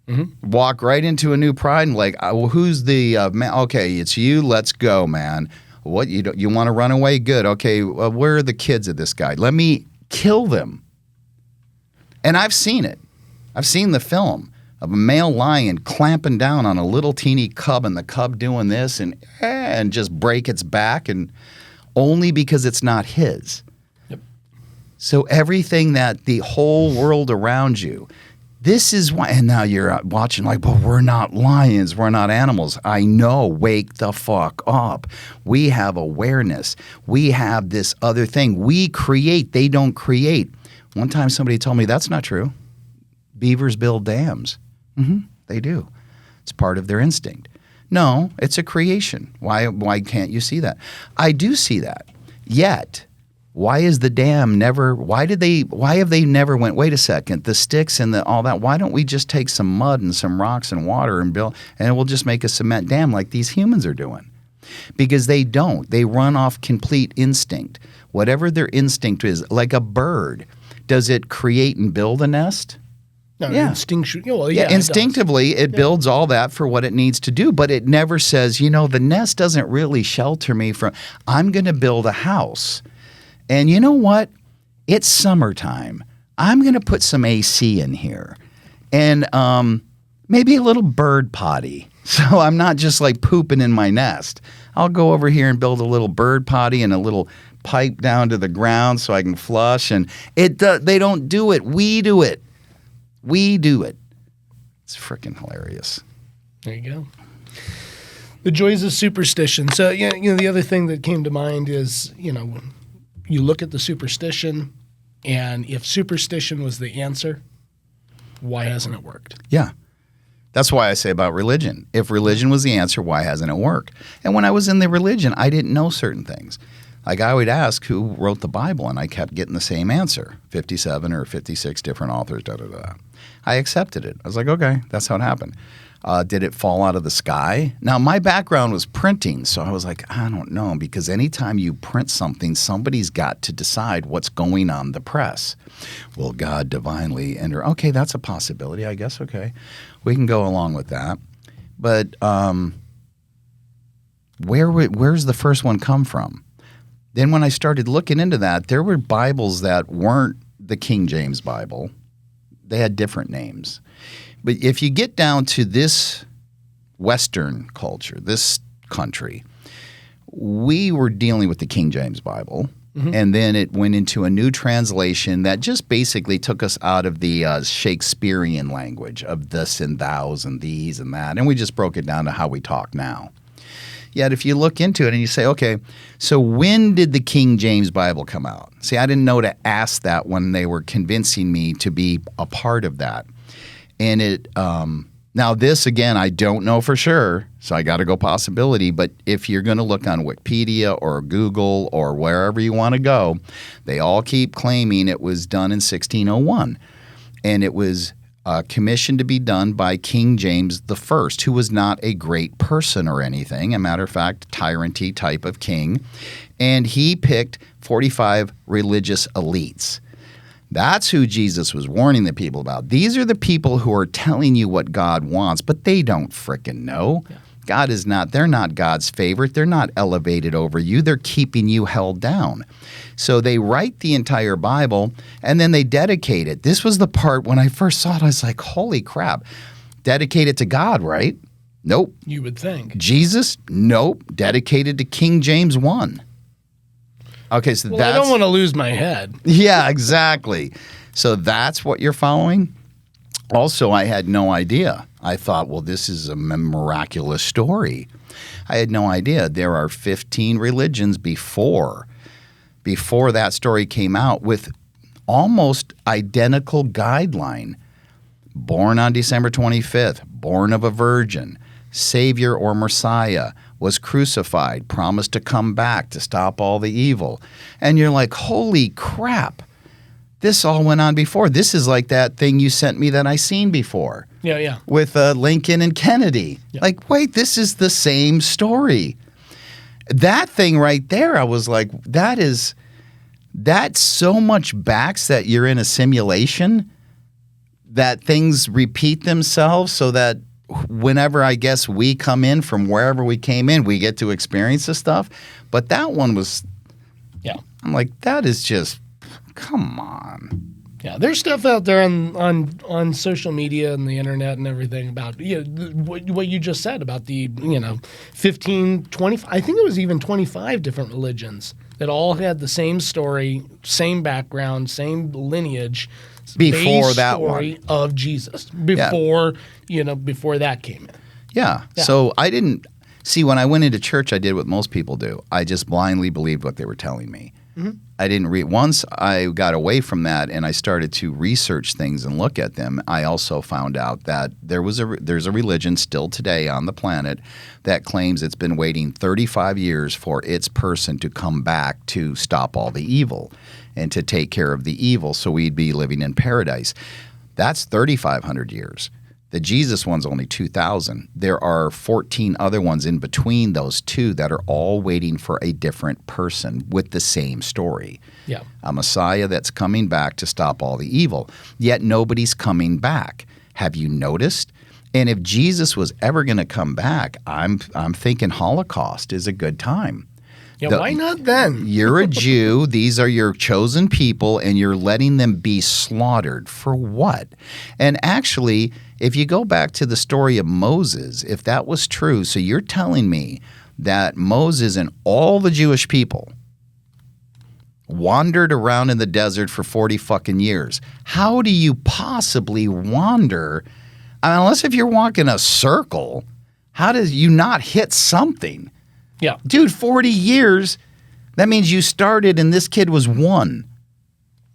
Speaker 2: Mm-hmm. Walk right into a new pride and like, well, who's the man? Okay, it's you. Let's go, man. What you want to run away? Good. Okay, where are the kids of this guy? Let me kill them. And I've seen it. I've seen the film of a male lion clamping down on a little teeny cub, and the cub doing this and just break its back, and only because it's not his. Yep. So everything that the whole world around you, this is why, and now you're watching like, but we're not lions, we're not animals. I know, wake the fuck up. We have awareness. We have this other thing. We create, they don't create. One time somebody told me that's not true. Beavers build dams. Mm-hmm, they do. It's part of their instinct. No, it's a creation. Why can't you see that? I do see that. Yet, why is the dam never, why have they never went, wait a second, the sticks and all that, why don't we just take some mud and some rocks and water and build, and we'll just make a cement dam like these humans are doing? Because they don't. They run off complete instinct. Whatever their instinct is, like a bird, does it create and build a nest?
Speaker 1: No,
Speaker 2: Instinctively, it builds all that for what it needs to do, but it never says, the nest doesn't really shelter me from, I'm going to build a house. And you know what? It's summertime. I'm going to put some AC in here and maybe a little bird potty. So I'm not just like pooping in my nest. I'll go over here and build a little bird potty and a little pipe down to the ground so I can flush. And they don't do it. We do it. We do it. It's freaking hilarious.
Speaker 1: There you go. The joys of superstition. So, the other thing that came to mind is, you look at the superstition, and if superstition was the answer, why hasn't it worked?
Speaker 2: Yeah. That's why I say about religion. If religion was the answer, why hasn't it worked? And when I was in the religion, I didn't know certain things. Like I would ask who wrote the Bible, and I kept getting the same answer, 57 or 56 different authors, da-da-da. I accepted it. I was like, okay, that's how it happened. Did it fall out of the sky? Now, my background was printing, so I was like, I don't know, because anytime you print something, somebody's got to decide what's going on the press. Will God divinely enter? Okay, that's a possibility, I guess. Okay, we can go along with that. But where's the first one come from? Then when I started looking into that, there were Bibles that weren't the King James Bible. They had different names. But if you get down to this Western culture, this country, we were dealing with the King James Bible. Mm-hmm. And then it went into a new translation that just basically took us out of the Shakespearean language of this and thous and these and that. And we just broke it down to how we talk now. Yet if you look into it and you say, okay, so when did the King James Bible come out? See, I didn't know to ask that when they were convincing me to be a part of that. And Now, this, again, I don't know for sure, so I got to go possibility. But if you're going to look on Wikipedia or Google or wherever you want to go, they all keep claiming it was done in 1601. And it was commissioned to be done by King James I, who was not a great person or anything. A matter of fact, tyrant-y type of king. And he picked 45 religious elites. That's who Jesus was warning the people about. These are the people who are telling you what God wants, but they don't frickin' know. Yeah. God is not, they're not God's favorite. They're not elevated over you. They're keeping you held down. So they write the entire Bible and then they dedicate it. This was the part when I first saw it, I was like, holy crap. Dedicate it to God, right? Nope.
Speaker 1: You would think.
Speaker 2: Jesus? Nope. Dedicated to King James I. Okay, so
Speaker 1: I don't want to lose my head.
Speaker 2: Yeah, exactly. So that's what you're following? Also, I had no idea. I thought, well, this is a miraculous story. I had no idea. There are 15 religions before that story came out with almost identical guideline. Born on December 25th, born of a virgin, Savior or Messiah, was crucified, promised to come back to stop all the evil. And you're like, holy crap. This all went on before. This is like that thing you sent me that I seen before.
Speaker 1: Yeah.
Speaker 2: With Lincoln and Kennedy. Yeah. Like, wait, this is the same story. That thing right there, I was like, that so much backs that you're in a simulation, that things repeat themselves so that whenever I guess we come in from wherever we came in, we get to experience this stuff. But that one was, I'm like, that is just, come on.
Speaker 1: Yeah, there's stuff out there on social media and the internet and everything about what you just said about the 15, 20, I think it was even 25 different religions that all had the same story, same background, same lineage.
Speaker 2: Before that
Speaker 1: story
Speaker 2: one
Speaker 1: of Jesus, before that came in.
Speaker 2: Yeah. So I didn't see when I went into church. I did what most people do. I just blindly believed what they were telling me. Mm-hmm. I didn't read. Once I got away from that and I started to research things and look at them, I also found out that there's a religion still today on the planet that claims it's been waiting 35 years for its person to come back to stop all the evil and to take care of the evil so we'd be living in paradise. That's 3,500 years. The Jesus one's only 2,000. There are 14 other ones in between those two that are all waiting for a different person with the same story.
Speaker 1: Yeah.
Speaker 2: A Messiah that's coming back to stop all the evil. Yet nobody's coming back. Have you noticed? And if Jesus was ever going to come back, I'm thinking Holocaust is a good time.
Speaker 1: Yeah, why not then?
Speaker 2: You're a Jew. These are your chosen people, and you're letting them be slaughtered. For what? And actually, if you go back to the story of Moses, if that was true, so you're telling me that Moses and all the Jewish people wandered around in the desert for 40 fucking years. How do you possibly wander? I mean, unless if you're walking a circle, how does you not hit something?
Speaker 1: Yeah.
Speaker 2: Dude, 40 years, that means you started and this kid was 1.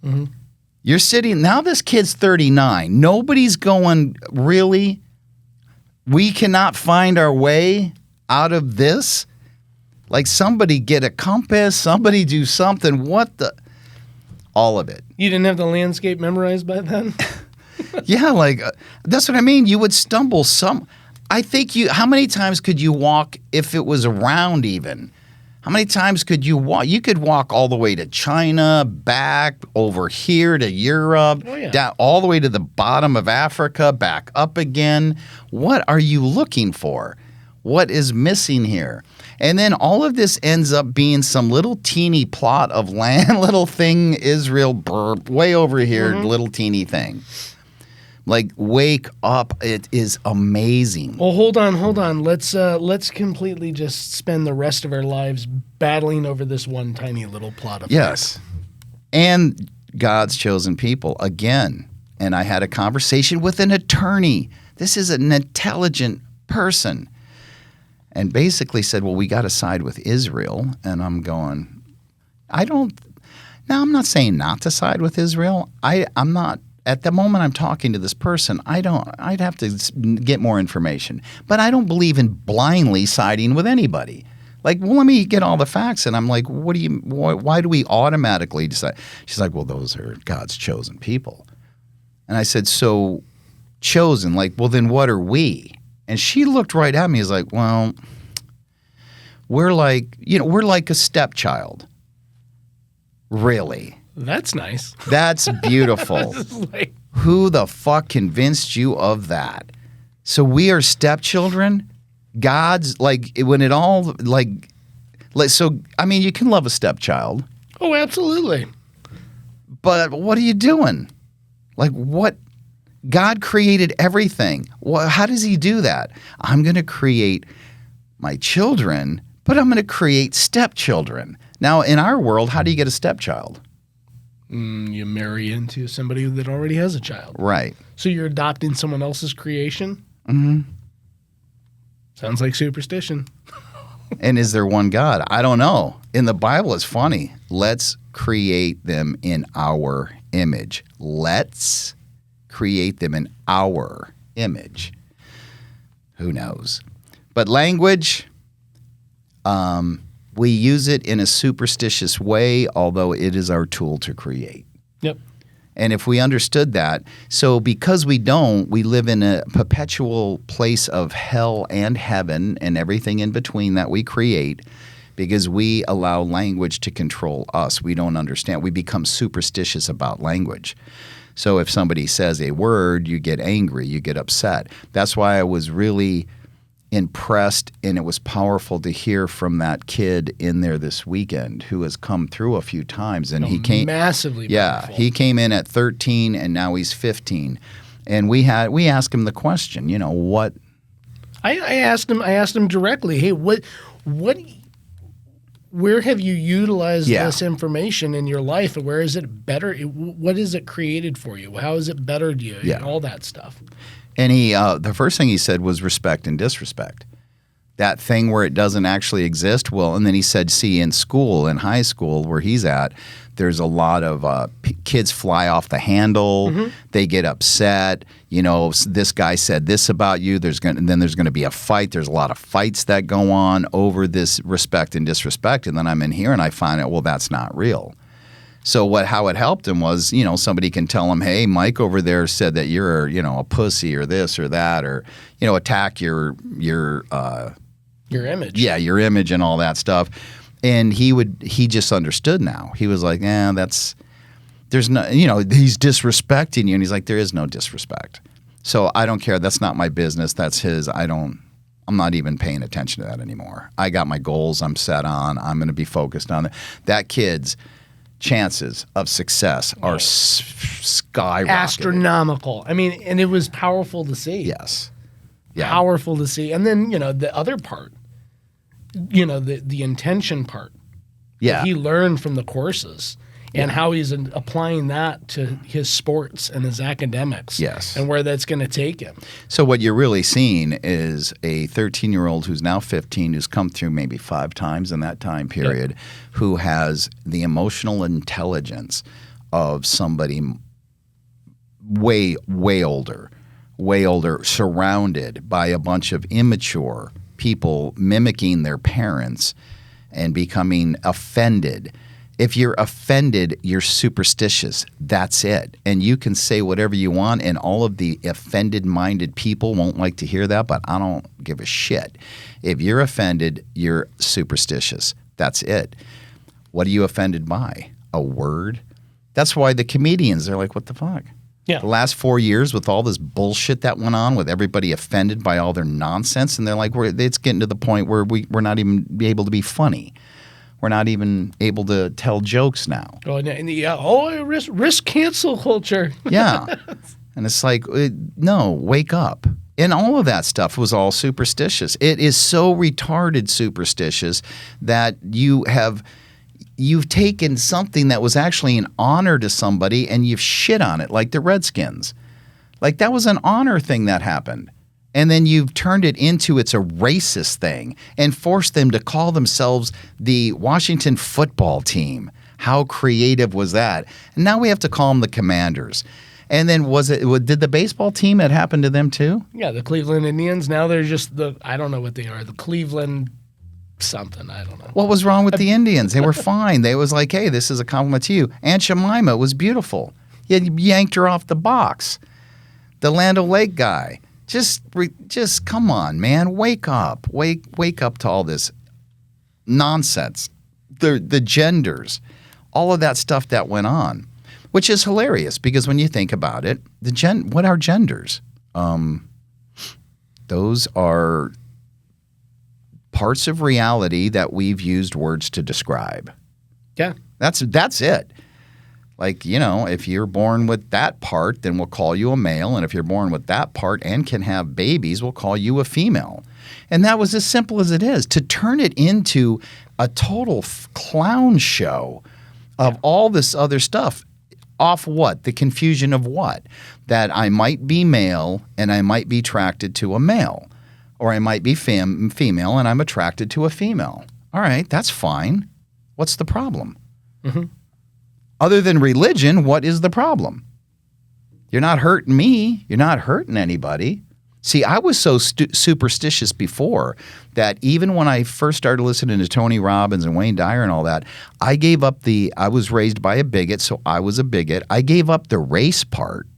Speaker 2: Mm-hmm. You're sitting, now this kid's 39. Nobody's going, really? We cannot find our way out of this? Like somebody get a compass, somebody do something. What the? All of it.
Speaker 1: You didn't have the landscape memorized by then?
Speaker 2: Yeah, like, that's what I mean. You would stumble I think how many times could you walk if it was around even? How many times could you walk? You could walk all the way to China, back over here to Europe, down all the way to the bottom of Africa, back up again. What are you looking for? What is missing here? And then all of this ends up being some little teeny plot of land, little thing, Israel, way over here, little teeny thing. Like, wake up. It is amazing.
Speaker 1: Well, hold on. Let's completely just spend the rest of our lives battling over this one tiny little plot of
Speaker 2: yes. And God's chosen people again. And I had a conversation with an attorney. This is an intelligent person. And basically said, well, we got to side with Israel. And I'm going, I'm not saying not to side with Israel. I'm not at the moment I'm talking to this person, I'd have to get more information. But I don't believe in blindly siding with anybody. Like, well, let me get all the facts. And I'm like, why do we automatically decide? She's like, well, those are God's chosen people. And I said, so chosen, like, well, then what are we? And she looked right at me. Is like, well, we're like a stepchild. Really?
Speaker 1: That's nice.
Speaker 2: That's beautiful.
Speaker 1: Like,
Speaker 2: who the fuck convinced you of that? So we are stepchildren? God's, like, when it all, like, so, I mean, you can love a stepchild.
Speaker 1: oh, absolutely.
Speaker 2: But what are you doing? Like, what? God created everything. Well, how does he do that? I'm going to create my children, but I'm going to create stepchildren. Now, in our world, how do you get a stepchild?
Speaker 1: You marry into somebody that already has a child.
Speaker 2: Right.
Speaker 1: So you're adopting someone else's creation?
Speaker 2: Mm-hmm.
Speaker 1: Sounds like superstition.
Speaker 2: And is there one God? I don't know. In the Bible, it's funny. Let's create them in our image. Let's create them in our image. Who knows? But language, we use it in a superstitious way, although it is our tool to create.
Speaker 1: Yep.
Speaker 2: And if we understood that, so because we don't, we live in a perpetual place of hell and heaven and everything in between that we create because we allow language to control us. We don't understand. We become superstitious about language. So if somebody says a word, you get angry, you get upset. That's why I was really impressed, and it was powerful to hear from that kid in there this weekend who has come through a few times, and he came
Speaker 1: massively powerful.
Speaker 2: He came in at 13 and now he's 15, and we asked him the question, you know, what
Speaker 1: I asked him directly, hey, what where have you utilized this information in your life, and where is it better? What is it created for you? How is it bettered you?
Speaker 2: Yeah.
Speaker 1: And all that stuff.
Speaker 2: And he, the first thing he said was respect and disrespect. That thing where it doesn't actually exist. Well, and then he said, see, in school, in high school where he's at, there's a lot of kids fly off the handle. Mm-hmm. They get upset. You know, this guy said this about you. And then there's going to be a fight. There's a lot of fights that go on over this respect and disrespect. And then I'm in here and I find out, well, that's not real. So how it helped him was, you know, somebody can tell him, hey, Mike over there said that you're, you know, a pussy or this or that, or, you know, attack your
Speaker 1: image.
Speaker 2: Yeah, your image and all that stuff. And he just understood now. He was like, there's no, you know, he's disrespecting you. And he's like, there is no disrespect. So I don't care. That's not my business. That's his. I'm not even paying attention to that anymore. I got my goals I'm set on. I'm going to be focused on it. That kid's chances of success are skyrocketing.
Speaker 1: Astronomical. I mean, and it was powerful to see.
Speaker 2: Yes. Yeah.
Speaker 1: Powerful to see. And then, you know, the other part, you know, the intention part.
Speaker 2: Yeah.
Speaker 1: That he learned from the courses and how he's applying that to his sports and his academics.
Speaker 2: Yes.
Speaker 1: And where that's going to take him.
Speaker 2: So what you're really seeing is a 13-year-old who's now 15, who's come through maybe 5 times in that time period, who has the emotional intelligence of somebody way older, surrounded by a bunch of immature people mimicking their parents and becoming offended. If you're offended, you're superstitious. That's it. And you can say whatever you want, and all of the offended-minded people won't like to hear that, but I don't give a shit. If you're offended, you're superstitious. That's it. What are you offended by? A word? That's why the comedians, they're like, what the fuck?
Speaker 1: Yeah.
Speaker 2: The last 4 years with all this bullshit that went on with everybody offended by all their nonsense, and they're like, it's getting to the point where we're not even able to be funny. We're not even able to tell jokes now.
Speaker 1: Risk cancel culture.
Speaker 2: Yeah. And it's like, no, wake up. And all of that stuff was all superstitious. It is so retarded superstitious that you've taken something that was actually an honor to somebody and you've shit on it, like the Redskins. Like that was an honor thing that happened. And then you've turned it into it's a racist thing and forced them to call themselves the Washington football team. How creative was that? And now we have to call them the Commanders. And then did the baseball team, it happen to them too?
Speaker 1: Yeah, the Cleveland Indians. Now they're just I don't know what they are. The Cleveland something. I don't know.
Speaker 2: What was wrong with the Indians? They were fine. They was like, hey, this is a compliment to you. Aunt Jemima was beautiful. You yanked her off the box. The Land O'Lake guy. Just come on, man. Wake up. Wake up to all this nonsense. The genders. All of that stuff that went on. Which is hilarious because when you think about it, what are genders? Those are parts of reality that we've used words to describe.
Speaker 1: Yeah.
Speaker 2: That's it. Like, if you're born with that part, then we'll call you a male. And if you're born with that part and can have babies, we'll call you a female. And that was as simple as it is. To turn it into a total clown show of all this other stuff. Off what? The confusion of what? That I might be male and I might be attracted to a male. Or I might be female and I'm attracted to a female. All right, that's fine. What's the problem? Mm-hmm. Other than religion, what is the problem? You're not hurting me. You're not hurting anybody. See, I was so superstitious before that even when I first started listening to Tony Robbins and Wayne Dyer and all that, I gave up I was raised by a bigot, so I was a bigot. I gave up the race part.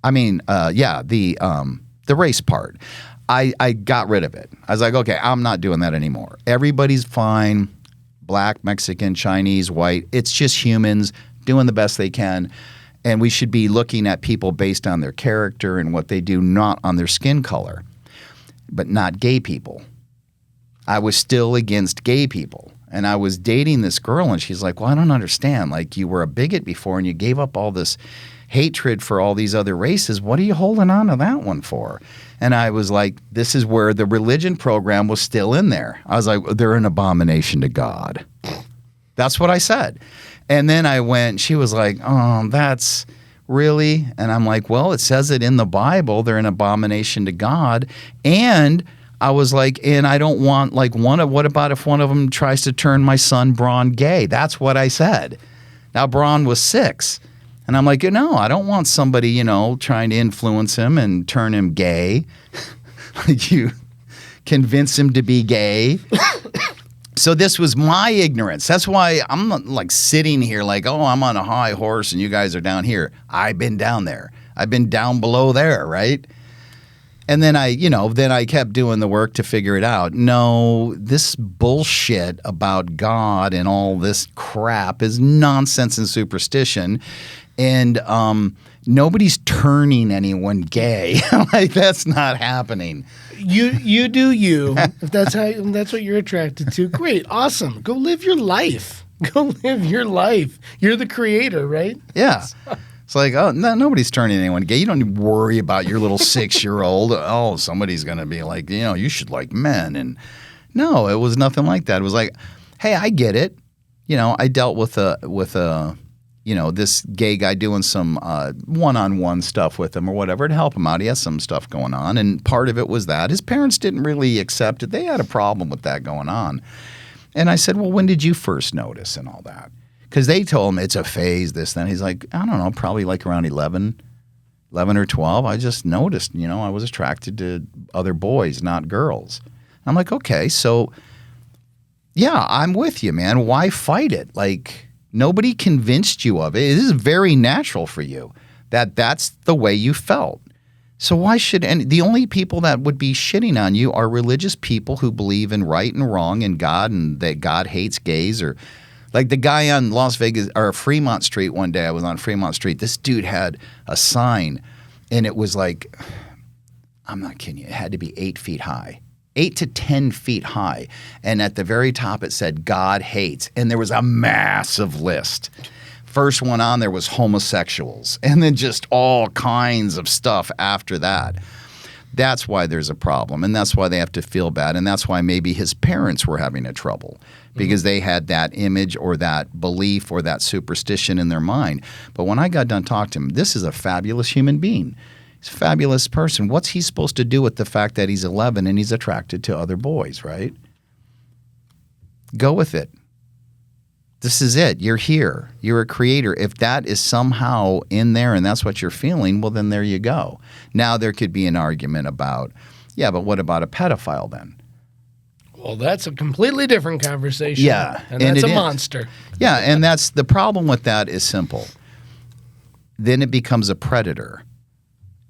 Speaker 2: The race part. I got rid of it. I was like, okay, I'm not doing that anymore. Everybody's fine. Black, Mexican, Chinese, white. It's just humans doing the best they can. And we should be looking at people based on their character and what they do, not on their skin color, but not gay people. I was still against gay people. And I was dating this girl, and she's like, well, I don't understand. Like, you were a bigot before, and you gave up all this hatred for all these other races. What are you holding on to that one for? And I was like, this is where the religion program was still in there. I was like, they're an abomination to God. That's what I said. And then I went, she was like, oh, that's really? And I'm like, well, it says it in the Bible. They're an abomination to God. And I was like, and I don't want what about if one of them tries to turn my son Braun gay? That's what I said. Now Braun was 6. And I'm like, I don't want somebody, trying to influence him and turn him gay. Like you convince him to be gay. So this was my ignorance. That's why I'm not like sitting here like, oh, I'm on a high horse and you guys are down here. I've been down there. I've been down below there, right? And then I kept doing the work to figure it out. No, this bullshit about God and all this crap is nonsense and superstition. And nobody's turning anyone gay. Like, that's not happening.
Speaker 1: You do you. If that's what you're attracted to, great, awesome. Go live your life. Go live your life. You're the creator, right?
Speaker 2: Yeah. It's like, oh, no, nobody's turning anyone gay. You don't need to worry about your little 6-year-old. Oh, somebody's going to be like, you should like men. And no, it was nothing like that. It was like, hey, I get it. I dealt with this gay guy doing some one-on-one stuff with him or whatever to help him out. He has some stuff going on. And part of it was that his parents didn't really accept it. They had a problem with that going on. And I said, well, when did you first notice and all that? Because they told him it's a phase, this, then. He's like, I don't know, probably like around 11 or 12. I just noticed, I was attracted to other boys, not girls. I'm like, okay, so, yeah, I'm with you, man. Why fight it? Like, nobody convinced you of it. It is very natural for you that that's the way you felt. So why should the only people that would be shitting on you are religious people who believe in right and wrong and God and that God hates gays or like the guy on Las Vegas or Fremont Street one day. I was on Fremont Street. This dude had a sign and it was like, I'm not kidding you, it had to be 8 feet high. 8 to 10 feet high. And at the very top it said, God hates. And there was a massive list. First one on there was homosexuals. And then just all kinds of stuff after that. That's why there's a problem. And that's why they have to feel bad. And that's why maybe his parents were having a trouble. Because they had that image or that belief or that superstition in their mind. But when I got done talking to him, this is a fabulous human being. He's a fabulous person. What's he supposed to do with the fact that he's 11 and he's attracted to other boys, right? Go with it. This is it. You're here. You're a creator. If that is somehow in there and that's what you're feeling, well, then there you go. Now there could be an argument about, yeah, but what about a pedophile then?
Speaker 1: Well, that's a completely different conversation.
Speaker 2: Yeah.
Speaker 1: And that's a monster.
Speaker 2: Yeah, and that's the problem with that is simple. Then it becomes a predator.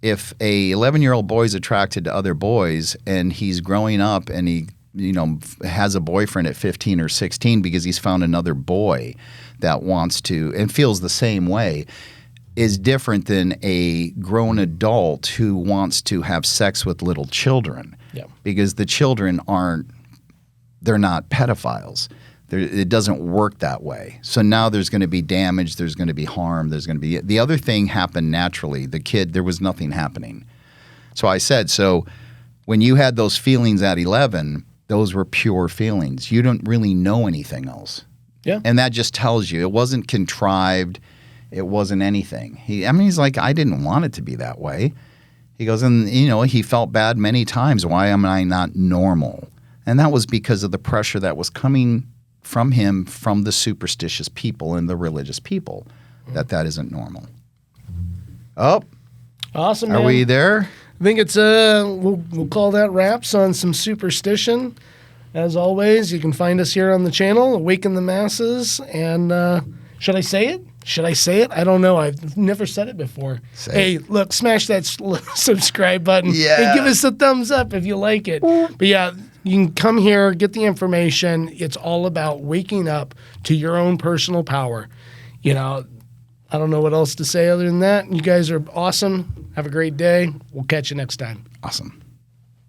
Speaker 2: If a 11-year-old boy is attracted to other boys and he's growing up and he has a boyfriend at 15 or 16 because he's found another boy that wants to and feels the same way, is different than a grown adult who wants to have sex with little children.
Speaker 1: Yeah.
Speaker 2: Because the children they're not pedophiles. It doesn't work that way. So now there's going to be damage, there's going to be harm, there's going to be the other thing happened naturally. The kid, there was nothing happening. So I said, so when you had those feelings at 11, those were pure feelings. You don't really know anything else.
Speaker 1: Yeah.
Speaker 2: And that just tells you it wasn't contrived. It wasn't anything. He's like, I didn't want it to be that way. He goes, and he felt bad many times. Why am I not normal? And that was because of the pressure that was coming from him, from the superstitious people and the religious people, that isn't normal. Oh.
Speaker 1: Awesome, man.
Speaker 2: Are we there?
Speaker 1: I think it's we'll call that wraps on some superstition. As always, you can find us here on the channel, Awaken the Masses. And should I say it? I don't know. I've never said it before. Hey, look, smash that subscribe button and give us a thumbs up if you like it. But yeah, you can come here, get the information. It's all about waking up to your own personal power. I don't know what else to say other than that. You guys are awesome. Have a great day. We'll catch you next time.
Speaker 2: Awesome.